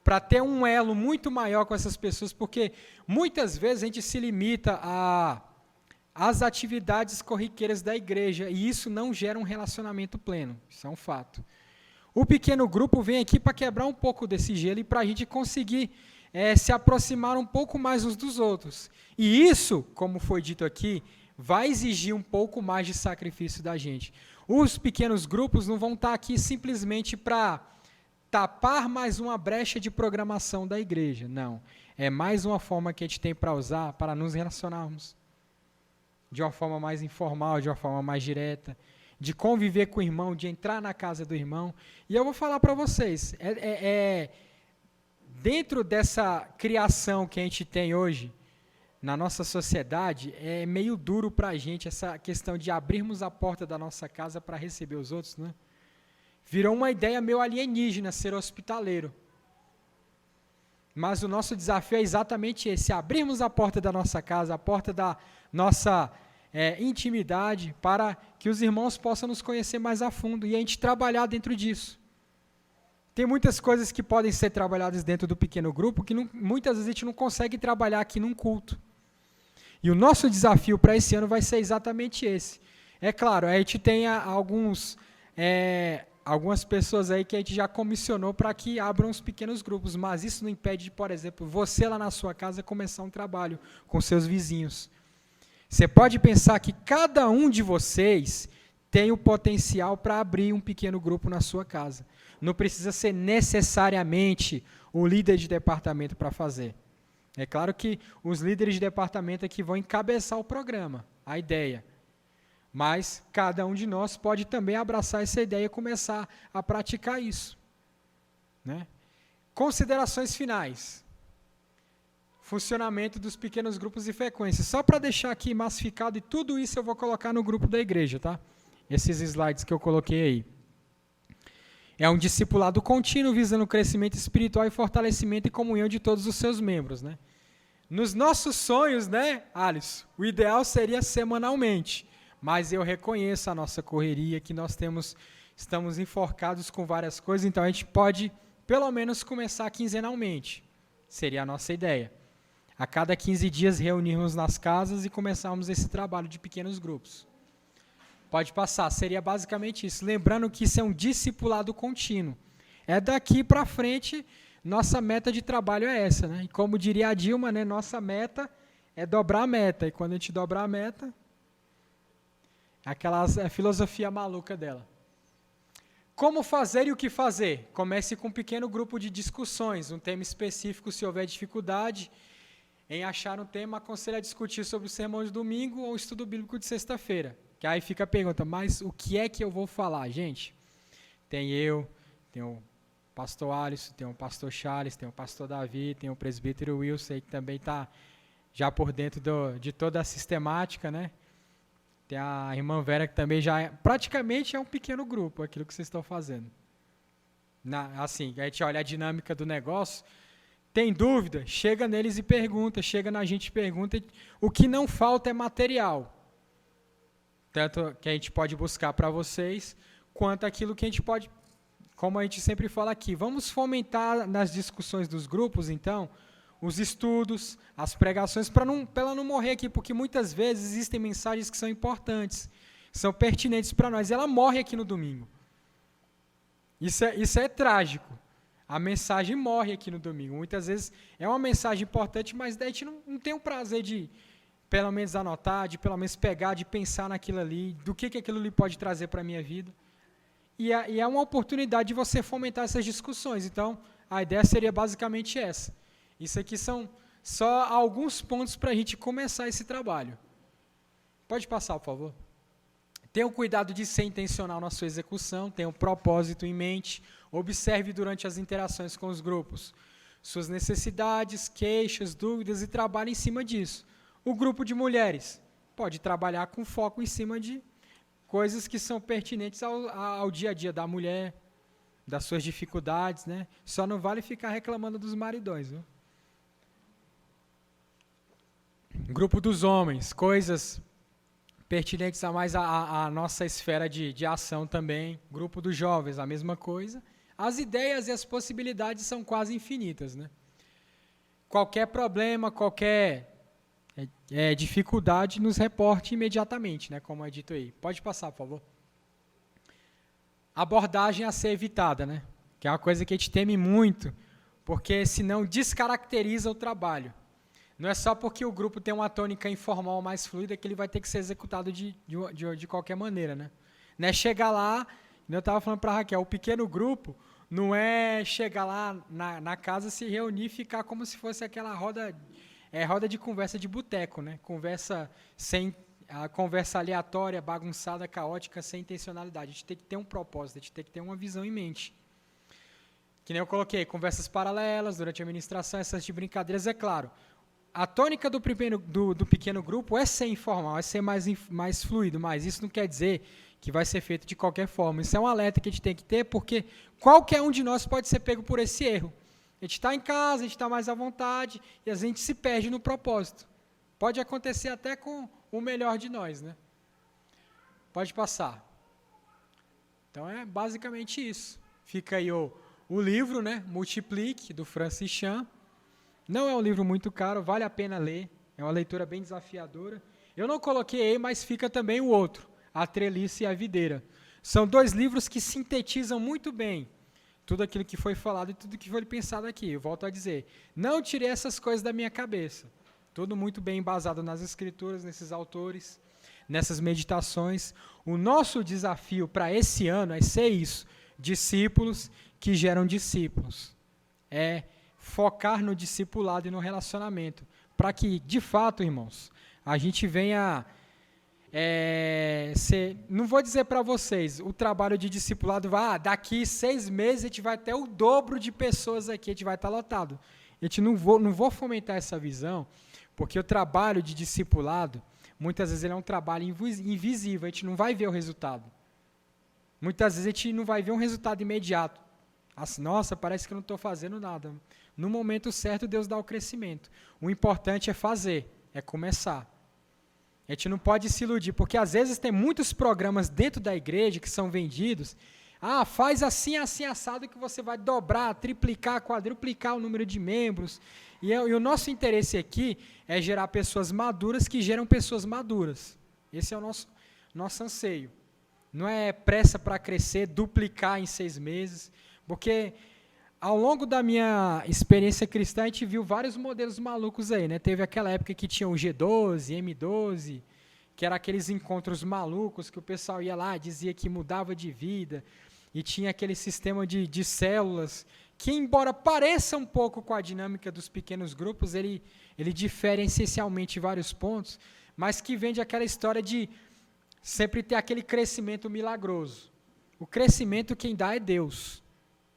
para ter um elo muito maior com essas pessoas, porque muitas vezes a gente se limita às atividades corriqueiras da igreja, e isso não gera um relacionamento pleno, isso é um fato. O pequeno grupo vem aqui para quebrar um pouco desse gelo e para a gente conseguir se aproximar um pouco mais uns dos outros. E isso, como foi dito aqui, vai exigir um pouco mais de sacrifício da gente. Os pequenos grupos não vão estar aqui simplesmente para tapar mais uma brecha de programação da igreja, não. É mais uma forma que a gente tem para usar para nos relacionarmos de uma forma mais informal, de uma forma mais direta, de conviver com o irmão, de entrar na casa do irmão. E eu vou falar para vocês, dentro dessa criação que a gente tem hoje, na nossa sociedade, é meio duro para a gente essa questão de abrirmos a porta da nossa casa para receber os outros, né? Virou uma ideia meio alienígena ser hospitaleiro. Mas o nosso desafio é exatamente esse, abrirmos a porta da nossa casa, a porta da nossa intimidade, para que os irmãos possam nos conhecer mais a fundo e a gente trabalhar dentro disso. Tem muitas coisas que podem ser trabalhadas dentro do pequeno grupo que muitas vezes a gente não consegue trabalhar aqui num culto. E o nosso desafio para esse ano vai ser exatamente esse. É claro, a gente tem algumas pessoas aí que a gente já comissionou para que abram os pequenos grupos, mas isso não impede, por exemplo, você lá na sua casa começar um trabalho com seus vizinhos. Você pode pensar que cada um de vocês tem o potencial para abrir um pequeno grupo na sua casa. Não precisa ser necessariamente o líder de departamento para fazer. É claro que os líderes de departamento aqui vão encabeçar o programa, a ideia. Mas cada um de nós pode também abraçar essa ideia e começar a praticar isso. Né? Considerações finais. Funcionamento dos pequenos grupos e frequências. Só para deixar aqui massificado, e tudo isso eu vou colocar no grupo da igreja, tá? Esses slides que eu coloquei aí. É um discipulado contínuo visando o crescimento espiritual e fortalecimento e comunhão de todos os seus membros, né? Nos nossos sonhos, né, Alisson, o ideal seria semanalmente, mas eu reconheço a nossa correria, que nós estamos enforcados com várias coisas, então a gente pode, pelo menos, começar quinzenalmente. Seria a nossa ideia. A cada 15 dias reunirmos nas casas e começarmos esse trabalho de pequenos grupos. Pode passar, seria basicamente isso. Lembrando que isso é um discipulado contínuo. É daqui para frente, nossa meta de trabalho é essa, né? E como diria a Dilma, né, nossa meta é dobrar a meta. E quando a gente dobrar a meta, aquela filosofia maluca dela. Como fazer e o que fazer? Comece com um pequeno grupo de discussões, um tema específico se houver dificuldade em achar um tema, aconselho a discutir sobre o sermão de domingo ou o estudo bíblico de sexta-feira. Que aí fica a pergunta, mas o que é que eu vou falar, gente? Tem o pastor Alisson, tem o pastor Charles, tem o pastor Davi, tem o presbítero Wilson, aí que também está já por dentro de toda a sistemática, né? Tem a irmã Vera, que também já praticamente é um pequeno grupo, aquilo que vocês estão fazendo. Assim, a gente olha a dinâmica do negócio, tem dúvida? Chega neles e pergunta, chega na gente e pergunta. O que não falta é material. Tanto que a gente pode buscar para vocês, quanto aquilo que a gente pode, como a gente sempre fala aqui, vamos fomentar nas discussões dos grupos, então, os estudos, as pregações, para ela não morrer aqui, porque muitas vezes existem mensagens que são importantes, são pertinentes para nós, e ela morre aqui no domingo. Isso é trágico. A mensagem morre aqui no domingo. Muitas vezes é uma mensagem importante, mas daí a gente não tem o prazer de, pelo menos, anotar, de pelo menos pegar, de pensar naquilo ali, do que aquilo ali pode trazer para a minha vida. E é uma oportunidade de você fomentar essas discussões. Então, a ideia seria basicamente essa. Isso aqui são só alguns pontos para a gente começar esse trabalho. Pode passar, por favor. Tenha o cuidado de ser intencional na sua execução, tenha um propósito em mente, observe durante as interações com os grupos suas necessidades, queixas, dúvidas e trabalhe em cima disso. O grupo de mulheres pode trabalhar com foco em cima de coisas que são pertinentes ao dia a dia da mulher, das suas dificuldades, né? Só não vale ficar reclamando dos maridões, viu? Grupo dos homens, coisas pertinentes a mais a nossa esfera de ação também. Grupo dos jovens, a mesma coisa. As ideias e as possibilidades são quase infinitas, né? Qualquer problema, qualquer dificuldade, nos reporte imediatamente, né? Como é dito aí. Pode passar, por favor. Abordagem a ser evitada, né? Que é uma coisa que a gente teme muito, porque senão descaracteriza o trabalho. Não é só porque o grupo tem uma tônica informal mais fluida que ele vai ter que ser executado de qualquer maneira, né? Não é chegar lá, eu estava falando para a Raquel, o pequeno grupo não é chegar lá na casa, se reunir e ficar como se fosse aquela roda de conversa de boteco, né? Conversa aleatória, bagunçada, caótica, sem intencionalidade. A gente tem que ter um propósito, a gente tem que ter uma visão em mente. Que nem eu coloquei, conversas paralelas durante a ministração, essas de brincadeiras, é claro. A tônica do pequeno grupo é ser informal, é ser mais fluido, mas isso não quer dizer que vai ser feito de qualquer forma. Isso é um alerta que a gente tem que ter, porque qualquer um de nós pode ser pego por esse erro. A gente está em casa, a gente está mais à vontade, e a gente se perde no propósito. Pode acontecer até com o melhor de nós, né? Pode passar. Então é basicamente isso. Fica aí o livro, né? Multiplique, do Francis Chan. Não é um livro muito caro, vale a pena ler. É uma leitura bem desafiadora. Eu não coloquei aí, mas fica também o outro, A Treliça e a Videira. São 2 livros que sintetizam muito bem tudo aquilo que foi falado e tudo que foi pensado aqui. Eu volto a dizer, não tirei essas coisas da minha cabeça. Tudo muito bem embasado nas escrituras, nesses autores, nessas meditações. O nosso desafio para esse ano é ser isso, discípulos que geram discípulos. É focar no discipulado e no relacionamento, para que, de fato, irmãos, a gente venha não vou dizer para vocês, o trabalho de discipulado vai, daqui 6 meses a gente vai ter o dobro de pessoas aqui, a gente vai estar lotado. A gente não vou fomentar essa visão, porque o trabalho de discipulado, muitas vezes ele é um trabalho invisível, a gente não vai ver o resultado. Muitas vezes a gente não vai ver um resultado imediato. Assim, nossa, parece que eu não estou fazendo nada. No momento certo, Deus dá o crescimento. O importante é fazer, é começar. A gente não pode se iludir, porque às vezes tem muitos programas dentro da igreja que são vendidos. Faz assim, assim, assado, que você vai dobrar, triplicar, quadruplicar o número de membros. E o nosso interesse aqui é gerar pessoas maduras que geram pessoas maduras. Esse é o nosso anseio. não é pressa para crescer, duplicar em 6 meses, porque ao longo da minha experiência cristã, a gente viu vários modelos malucos aí, né? Teve aquela época que tinha o G12, M12, que era aqueles encontros malucos que o pessoal ia lá, dizia que mudava de vida, e tinha aquele sistema de células, que embora pareça um pouco com a dinâmica dos pequenos grupos, ele difere essencialmente em vários pontos, mas que vende aquela história de sempre ter aquele crescimento milagroso. O crescimento quem dá é Deus,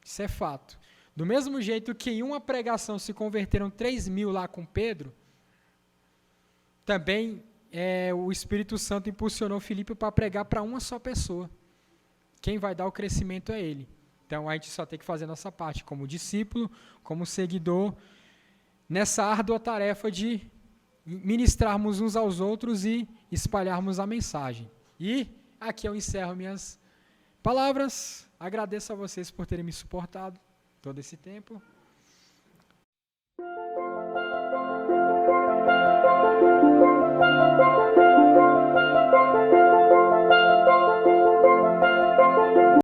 isso é fato. Do mesmo jeito que em uma pregação se converteram 3.000 lá com Pedro, também o Espírito Santo impulsionou Filipe para pregar para uma só pessoa. Quem vai dar o crescimento é ele. Então a gente só tem que fazer a nossa parte como discípulo, como seguidor, nessa árdua tarefa de ministrarmos uns aos outros e espalharmos a mensagem. E aqui eu encerro minhas palavras. Agradeço a vocês por terem me suportado todo esse tempo.